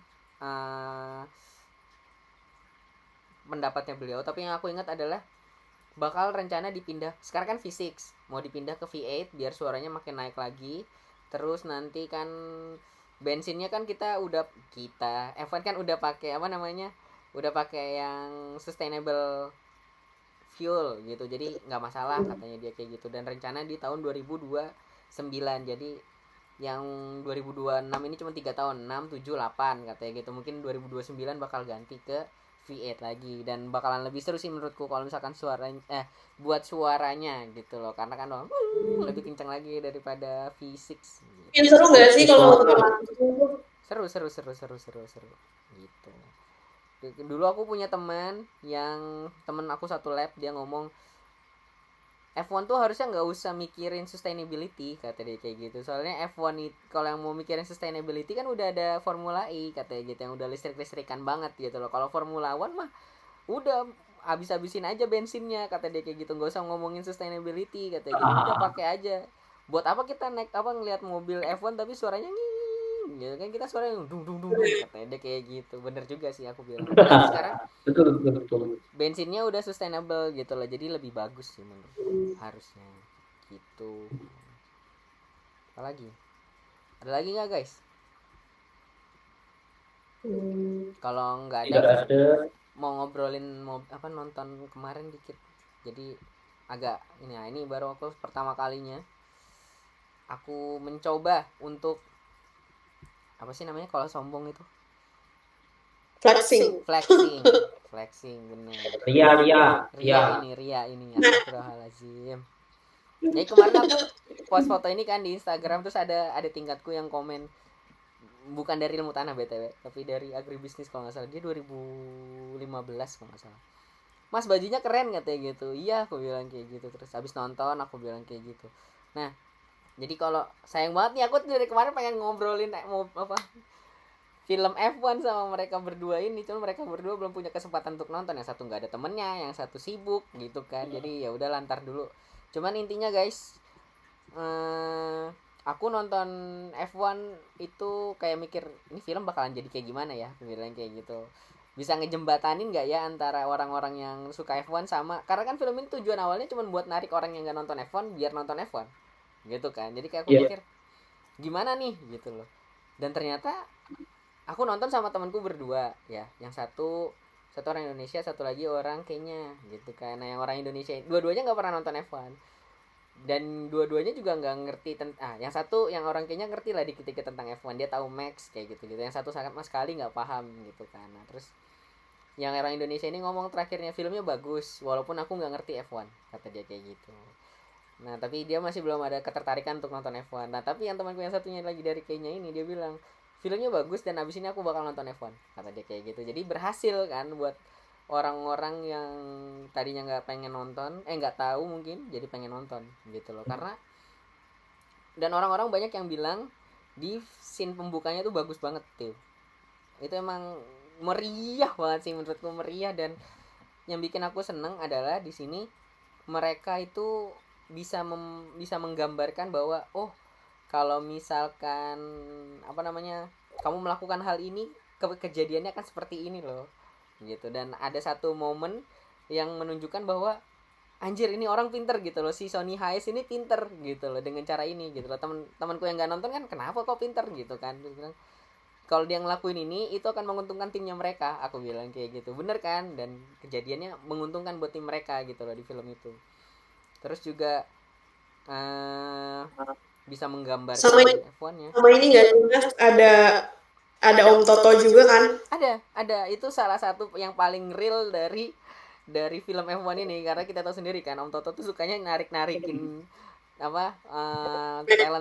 pendapatnya beliau, tapi yang aku ingat adalah bakal rencana dipindah, sekarang kan V6 mau dipindah ke V8 biar suaranya makin naik lagi. Terus nanti kan bensinnya kan kita F1 kan udah pakai udah pakai yang sustainable fuel gitu, jadi nggak masalah katanya dia kayak gitu. Dan rencana di tahun 2029, jadi yang 2026 ini cuma 3 tahun, 6, 7, 8 katanya gitu. Mungkin 2029 bakal ganti ke V8 lagi, dan bakalan lebih seru sih menurutku kalau misalkan buat suaranya gitu loh, karena kan lebih kencang lagi daripada V6 gitu.
Yang seru nggak sih kalau
Seru gitu. Dulu aku punya teman aku satu lab, dia ngomong F1 tuh harusnya nggak usah mikirin sustainability, kata dia kayak gitu. Soalnya F1 kalau yang mau mikirin sustainability kan udah ada Formula E katanya gitu, yang udah listrik-listrikan banget gitu loh. Kalau Formula One mah udah habis-habisin aja bensinnya, kata dia kayak gitu. Nggak usah ngomongin sustainability katanya gitu. Udah pakai aja. Buat apa kita ngelihat mobil F1 tapi suaranya gitu kan, kita suaranya dung dung dung katanya dia kayak gitu. Bener juga sih aku bilang. Apalagi sekarang
betul.
bensinnya udah sustainable gitu loh, jadi lebih bagus sih menurutku harusnya gitu. Apalagi ada lagi nggak guys? Kalau nggak ada, mau ngobrolin nonton kemarin dikit. Jadi agak ini baru aku pertama kalinya aku mencoba untuk apa sih namanya kalau sombong itu,
flexing?
Bener.
Ria.
Ini astagfirullahaladzim. Jadi kemarin aku post foto ini kan di Instagram, terus ada tingkatku yang komen, bukan dari ilmu tanah BTW, tapi dari agribisnis kalau nggak salah, dia 2015 kalau nggak salah. Mas bajunya keren katanya gitu. Iya aku bilang kayak gitu. Terus habis nonton aku bilang kayak gitu. Nah jadi kalau sayang banget nih, aku dari kemarin pengen ngobrolin film F1 sama mereka berdua ini, cuma mereka berdua belum punya kesempatan untuk nonton. Yang satu nggak ada temennya, yang satu sibuk gitu kan. Jadi ya udah lantar dulu. Cuman intinya guys, aku nonton F1 itu kayak mikir ini film bakalan jadi kayak gimana ya, bilang kayak gitu. Bisa ngejembatanin nggak ya antara orang-orang yang suka F1 sama, karena kan film ini tujuan awalnya cuma buat narik orang yang nggak nonton F1 biar nonton F1 gitu kan. Jadi kayak aku mikir gimana nih gitu loh. Dan ternyata aku nonton sama temanku berdua ya, yang satu orang Indonesia, satu lagi orang Kenya gitu kan. Nah yang orang Indonesia dua-duanya nggak pernah nonton F1. Dan dua-duanya juga nggak ngerti yang satu yang orang kayaknya ngerti lah dikit-dikit tentang F1, dia tahu Max kayak gitu yang satu sangat mas sekali nggak paham gitu kan. Nah, terus yang orang Indonesia ini ngomong terakhirnya filmnya bagus walaupun aku nggak ngerti F1 kata dia kayak gitu. Nah tapi dia masih belum ada ketertarikan untuk nonton F1. Nah tapi yang temanku yang satunya lagi dari Kenya ini dia bilang filmnya bagus dan abis ini aku bakal nonton F1 kata dia kayak gitu. Jadi berhasil kan buat orang-orang yang tadinya nggak pengen nonton nggak tahu mungkin jadi pengen nonton gitu loh. Karena dan orang-orang banyak yang bilang di scene pembukanya tuh bagus banget tuh. Itu emang meriah banget sih menurutku, meriah. Dan yang bikin aku seneng adalah di sini mereka itu bisa menggambarkan bahwa kalau misalkan kamu melakukan hal ini kejadiannya akan seperti ini loh gitu. Dan ada satu momen yang menunjukkan bahwa anjir ini orang pinter gitu loh, si Sonny Hayes ini pinter gitu loh dengan cara ini gitu loh. Temanku yang nggak nonton kan kenapa kok pinter gitu kan, dia bilang kalau dia ngelakuin ini itu akan menguntungkan timnya mereka. Aku bilang kayak gitu, bener kan, dan kejadiannya menguntungkan buat tim mereka gitu loh di film itu. Terus juga bisa menggambarkan F1-nya.
Sama ini nggak jelas ada Om Toto juga kan?
Ada itu salah satu yang paling real dari film F1 ini, karena kita tahu sendiri kan Om Toto tuh sukanya narik-narikin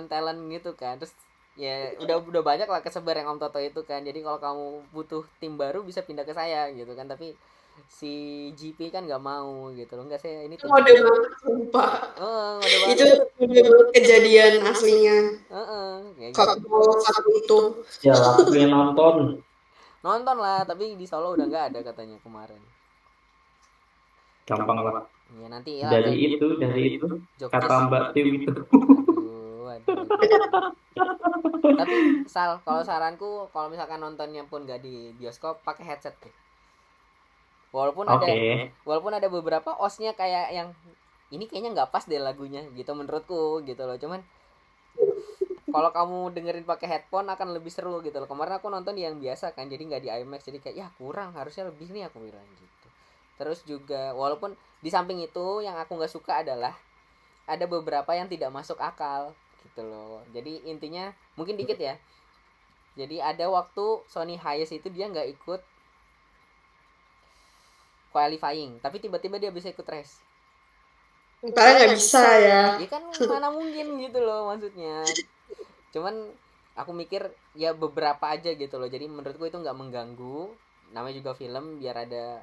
talent gitu kan. Terus ya udah banyak lah kesebar yang Om Toto itu kan. Jadi kalau kamu butuh tim baru bisa pindah ke saya gitu kan. Tapi si GP kan nggak mau gitu loh. Enggak, saya ini tim
Ngode banget sumpah. Itu kejadian aslinya. Kalau satu itu.
Ya aku pengen nonton
lah, tapi di Solo udah nggak ada katanya kemarin.
gampang lah
Ya nanti
dari itu kata Mbak Tim itu.
Aduh. Tapi kalau saranku kalau misalkan nontonnya pun nggak di bioskop, pakai headset deh. Walaupun ada beberapa osnya kayak yang ini kayaknya nggak pas deh lagunya gitu menurutku gitu loh. Cuman kalau kamu dengerin pakai headphone akan lebih seru gitu loh. Kemarin aku nonton yang biasa kan, jadi nggak di IMAX, jadi kayak ya kurang, harusnya lebih nih aku bilang gitu. Terus juga walaupun di samping itu yang aku nggak suka adalah ada beberapa yang tidak masuk akal gitu loh. Jadi intinya mungkin dikit ya. Jadi ada waktu Sonny Hayes itu dia nggak ikut qualifying, tapi tiba-tiba dia bisa ikut race.
Padahal nggak bisa ya.
Ya kan mana mungkin gitu loh maksudnya. Cuman aku mikir ya beberapa aja gitu loh. Jadi menurutku itu nggak mengganggu. Namanya juga film, biar ada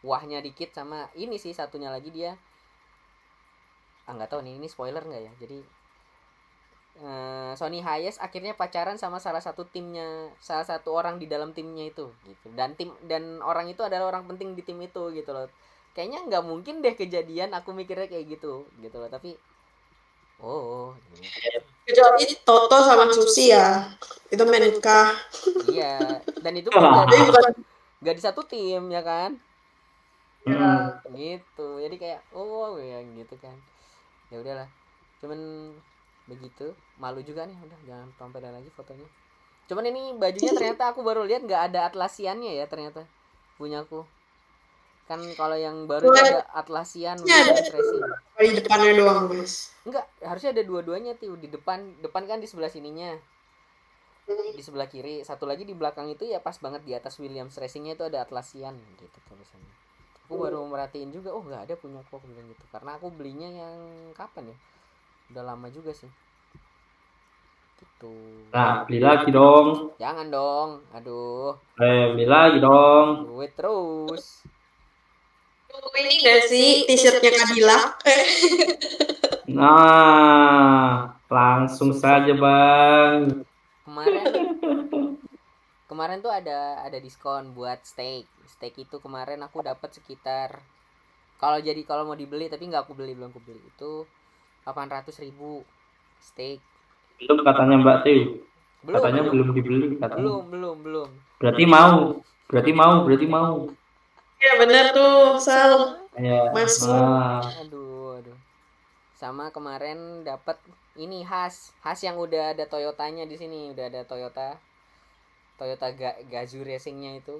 wahnya dikit. Sama ini sih satunya lagi dia nggak tahu nih ini spoiler nggak ya. Jadi Sonny Hayes akhirnya pacaran sama salah satu orang di dalam timnya itu gitu. Dan orang itu adalah orang penting di tim itu gitu loh. Kayaknya nggak mungkin deh kejadian, aku mikirnya kayak gitu loh. Tapi gitu.
Kecuali Toto sama Susi ya, itu menikah.
Iya, dan itu pun gak di satu tim ya kan. Gitu, jadi kayak ya gitu kan. Ya udahlah, cuman begitu, malu juga nih, udah jangan tampilin lagi fotonya. Cuman ini bajunya ternyata aku baru lihat nggak ada Atlasiannya ya ternyata punyaku. Kan kalau yang baru itu ada Atlasian Williams Racing.
Di depannya doang, Mas.
Enggak, harusnya ada dua-duanya tuh di depan kan di sebelah sininya. Di sebelah kiri, satu lagi di belakang itu ya pas banget di atas Williams Racingnya itu ada Atlasian gitu tulisannya. Aku baru merhatiin juga, nggak ada punya aku bilang gitu, karena aku belinya yang kapan ya, udah lama juga sih gitu.
Nah, beli lagi dong.
Jangan dong, aduh.
Beli lagi dong.
Duit terus.
Ini nggak sih t-shirtnya Cadillac?
Nah, langsung saja Bang.
Kemarin tuh ada diskon buat steak itu. Kemarin aku dapat sekitar, kalau mau dibeli tapi nggak belum aku beli itu 800.000 steak.
Belum katanya Mbak Teo. Katanya belum dibeli katanya.
Belum.
Berarti mau.
Ya benar tuh, Sal.
Ya,
masuk.
Aduh. Sama kemarin dapat ini khas yang udah ada Toyotanya di sini, udah ada Toyota Gazoo Racingnya itu,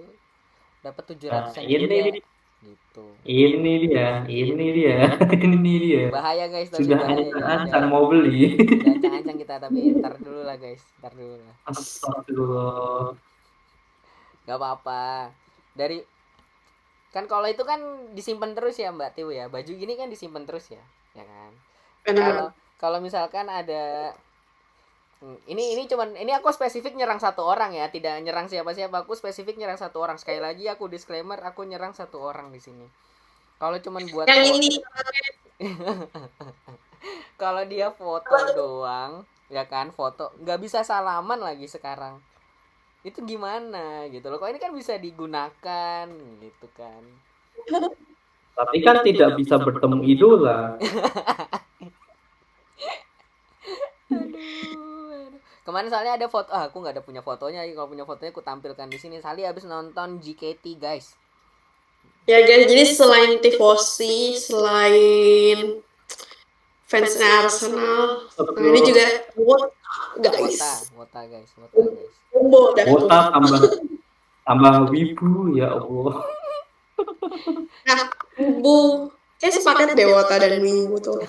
dapat 700
ini
gitu.
Ini dia. Ini dia.
Bahaya guys, tapi
Sudah
bahaya,
ancang mau beli.
Ancang-ancang kita, tapi ntar dulu lah guys, ntar dulu lah.
Astagfirullah.
Gak apa-apa. Dari kan kalau itu kan disimpan terus ya Mbak Tiu ya, baju gini kan disimpan terus ya kan.
Benar.
Kalau misalkan ada ini aku spesifik nyerang satu orang ya, tidak nyerang siapa-siapa. Aku spesifik nyerang satu orang. Sekali lagi aku disclaimer, aku nyerang satu orang di sini. Kalau cuman buat
Yang ini
kalau dia foto doang, ya kan, foto, nggak bisa salaman lagi sekarang. Itu gimana gitu loh. Kok ini kan bisa digunakan gitu kan.
Tapi kan tidak bisa bertemu idola.
Aduh. Kemarin soalnya ada foto, aku nggak ada punya fotonya. Kalau punya fotonya aku tampilkan di sini. Sali habis nonton JKT guys.
ya guys, jadi selain tifosi, selain fansnya Arsenal, nah ini juga what guys.
Wota guys.
Combo dah.
Wota tambah wibu ya Allah.
Nah, Wibu. Kayak sepaket deh Wota dan Wibu tuh.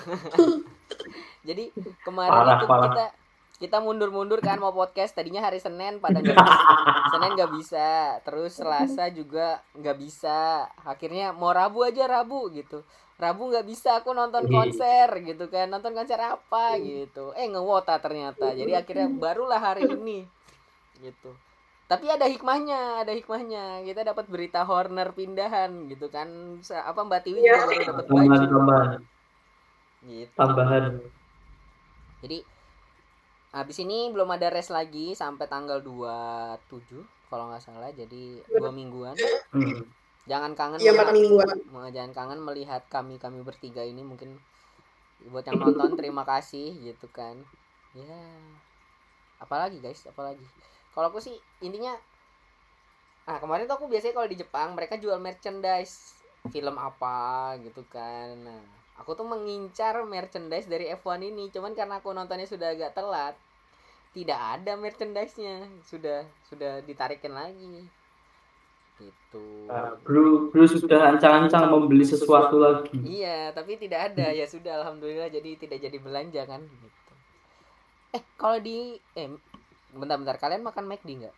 Jadi kemarin kita mundur-mundur kan mau podcast, tadinya hari Senin pada nggak bisa. Senin nggak bisa, terus Selasa juga nggak bisa. Akhirnya mau Rabu aja, Rabu gitu. Rabu nggak bisa, aku nonton konser gitu kan. Nonton konser apa gitu. Ngewota ternyata. Jadi akhirnya barulah hari ini gitu. Tapi ada hikmahnya. Kita dapat berita Horner pindahan gitu kan. Mbak Tiwi juga baru dapat baju.
Tambahan.
Gitu.
Tambahan.
Jadi habis ini belum ada res lagi sampai tanggal 27 kalau nggak salah, jadi 2 mingguan. Jangan kangen jangan kangen melihat kami bertiga ini. Mungkin buat yang nonton terima kasih gitu kan ya. Apalagi guys, kalau aku sih intinya kemarin tuh aku biasanya kalau di Jepang mereka jual merchandise film apa gitu kan. Nah, aku tuh mengincar merchandise dari F1 ini, cuman karena aku nontonnya sudah agak telat, tidak ada merchandise-nya, sudah ditarikin lagi gitu.
Bro sudah ancang-ancang membeli sesuatu lagi.
Iya, tapi tidak ada. Ya sudah, alhamdulillah, jadi tidak jadi belanja kan gitu. Kalau di bentar, kalian makan McD nggak?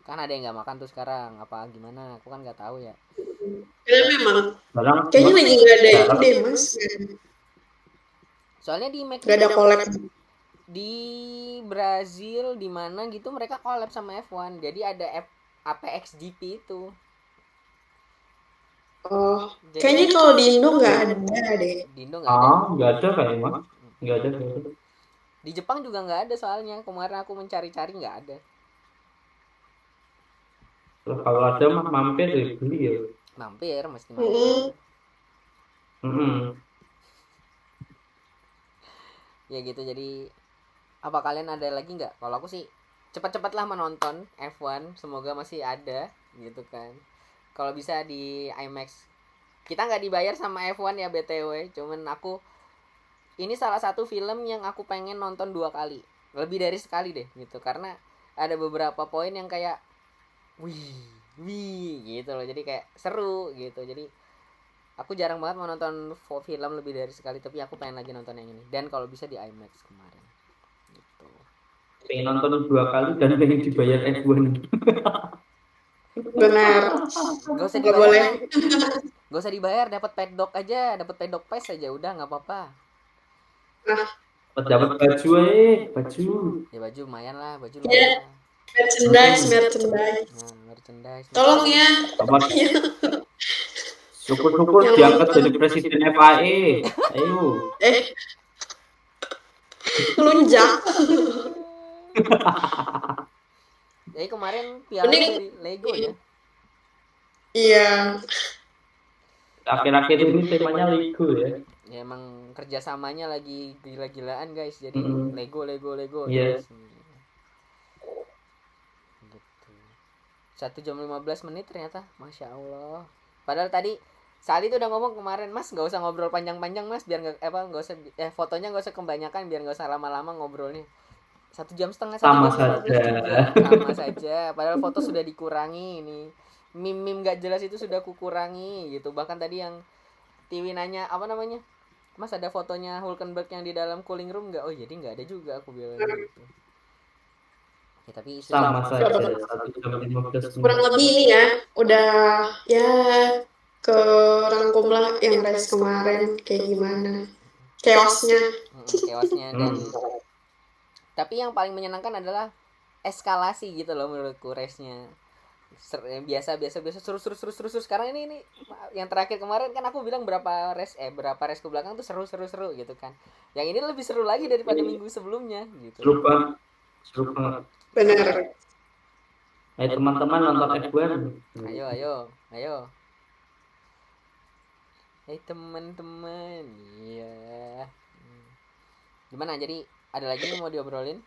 Kan ada yang nggak makan tuh sekarang, apa gimana? Aku kan nggak tahu ya.
Memang kayaknya lagi nggak ada itu deh mas.
Soalnya di McD
nggak ada collab
di Brazil di mana gitu mereka collab sama F1. Jadi ada APX GP itu.
Oh, kayaknya kalau di Indo nggak ada deh.
Di Indo nggak ada.
Nggak ada kayaknya. Nggak ada.
Di Jepang juga nggak ada soalnya. Kemarin aku mencari-cari nggak ada.
Kalau ada mah mampir deh beli ya.
Mampir, mesti mampir. Ya gitu, jadi apa kalian ada lagi nggak? Kalau aku sih cepat-cepatlah menonton F1, semoga masih ada gitu kan. Kalau bisa di IMAX. Kita nggak dibayar sama F1 ya BTW, cuman aku ini salah satu film yang aku pengen nonton 2 kali, lebih dari sekali deh gitu, karena ada beberapa poin yang kayak wih gitu loh, jadi kayak seru gitu. Jadi aku jarang banget mau nonton film lebih dari sekali, tapi aku pengen lagi nonton yang ini, dan kalau bisa di IMAX kemarin gitu.
Pengen nonton 2 kali dan pengen dibayar F1.
Benar.
Gak usah dibayar. Gak usah dibayar, dapat paddock aja, dapat paddock pass aja udah, nggak apa-apa.
Dapat baju
Ya baju lumayan lah,
ya, merchandise.
Nah, merchandise.
Tolong ya.
Syukur diangkat jadi presiden FIA. Ayo.
Lunjak.
Jadi kemarin piala dari Lego ya.
Iya.
Akhir-akhir ini temanya Lego ya.
Ya emang kerjasamanya lagi gila-gilaan guys. Jadi Lego.
Iya.
Gitu. 1 jam 15 menit ternyata, masya Allah. Padahal tadi Sali tuh udah ngomong kemarin, Mas nggak usah ngobrol panjang-panjang Mas, biar nggak usah fotonya nggak usah kebanyakan, biar nggak usah lama-lama ngobrolnya. 1,5 jam.
Sama
saja. Padahal foto sudah dikurangi ini. meme nggak jelas itu sudah kukurangi gitu. Bahkan tadi yang Tiwi nanya apa namanya, Mas ada fotonya Hulkenberg yang di dalam cooling room nggak? Oh jadi nggak ada juga, aku bilang gitu. Ya, tapi itu
Sama saja 1 jam 15
kurang
menit.
lebih ini ya udah ya kerangkum lah yang race kemarin kayak gimana chaosnya.
chaosnya. Dan
Hmm.
tapi yang paling menyenangkan adalah eskalasi gitu loh menurutku race-nya. Biasa seru. Sekarang ini yang terakhir kemarin kan aku bilang berapa race ke belakang tuh seru gitu kan. Yang ini lebih seru lagi daripada minggu sebelumnya gitu.
Seru banget. Seru banget.
Benar.
Teman-teman nonton F1.
Ayo. Teman-teman. Iya. Gimana, jadi ada lagi yang mau diobrolin?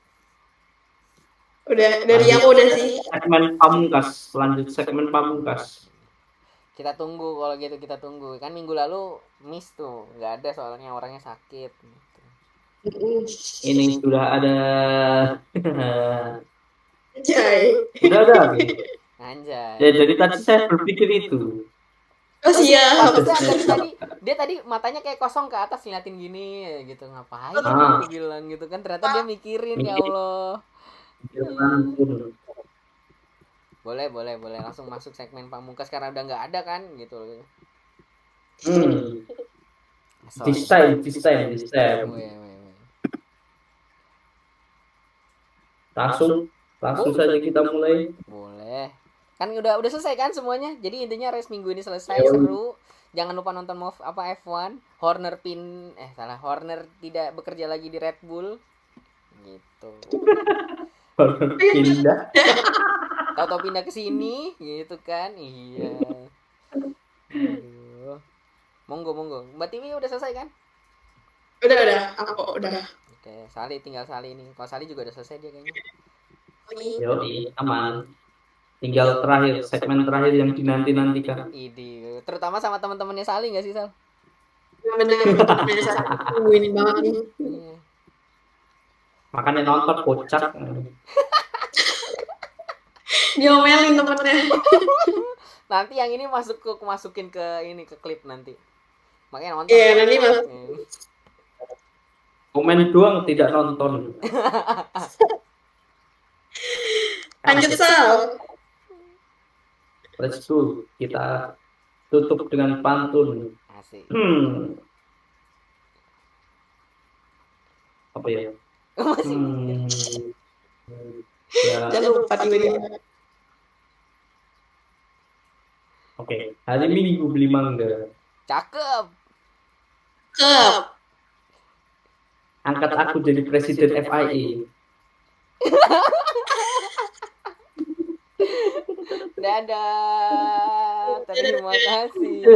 Udah dari aku udah sih.
Segmen pamungkas, lanjut segmen pamungkas.
Kita tunggu kalau gitu, kita tunggu. Kan minggu lalu miss tuh, nggak ada soalnya orangnya sakit gitu.
Ini sudah ada.
Jai.
Sudah ada.
Anjay.
Ya, jadi tadi saya berpikir itu.
Oh siap.
Dia tadi matanya kayak kosong ke atas ngeliatin gini gitu, ngapain
Ah.
aku bilang gitu kan, ternyata dia mikirin. Ya Allah. Boleh langsung masuk segmen pamungkas karena udah nggak ada kan gitu.
This time.
Weh.
Langsung saja kita mulai.
Boleh. Kan udah selesai kan semuanya. Jadi intinya race minggu ini selesai, seru. Jangan lupa nonton F1. Horner tidak bekerja lagi di Red Bull. Gitu.
Pindah.
Tahu pindah ke sini gitu kan. Iya. Aduh. Monggo. Mbak Tiwi udah selesai kan?
Udah. Aku udah.
Oke, tinggal Sali ini. Kalau Sali juga udah selesai dia kayaknya.
Yoi, aman. Tinggal segmen terakhir yang dinanti-nantikan.
Idi, terutama sama teman-temannya Sali nggak sih, Sal?
Benar. Tungguin banget nih.
Iya.
Makanya nonton kocak.
Diomelin temennya.
Nanti yang ini masukin ke klip nanti. Makanya nonton.
Iya, nanti masuk.
Komen doang tidak nonton.
Lanjut Sal.
Let's go. Kita tutup dengan pantun.
Asik.
Apa ya?
Jangan lupa tiba-tiba.
Oke, hari Minggu beli mangga.
Cakep.
Angkat aku jadi presiden FIA.
Dadah. Terima kasih.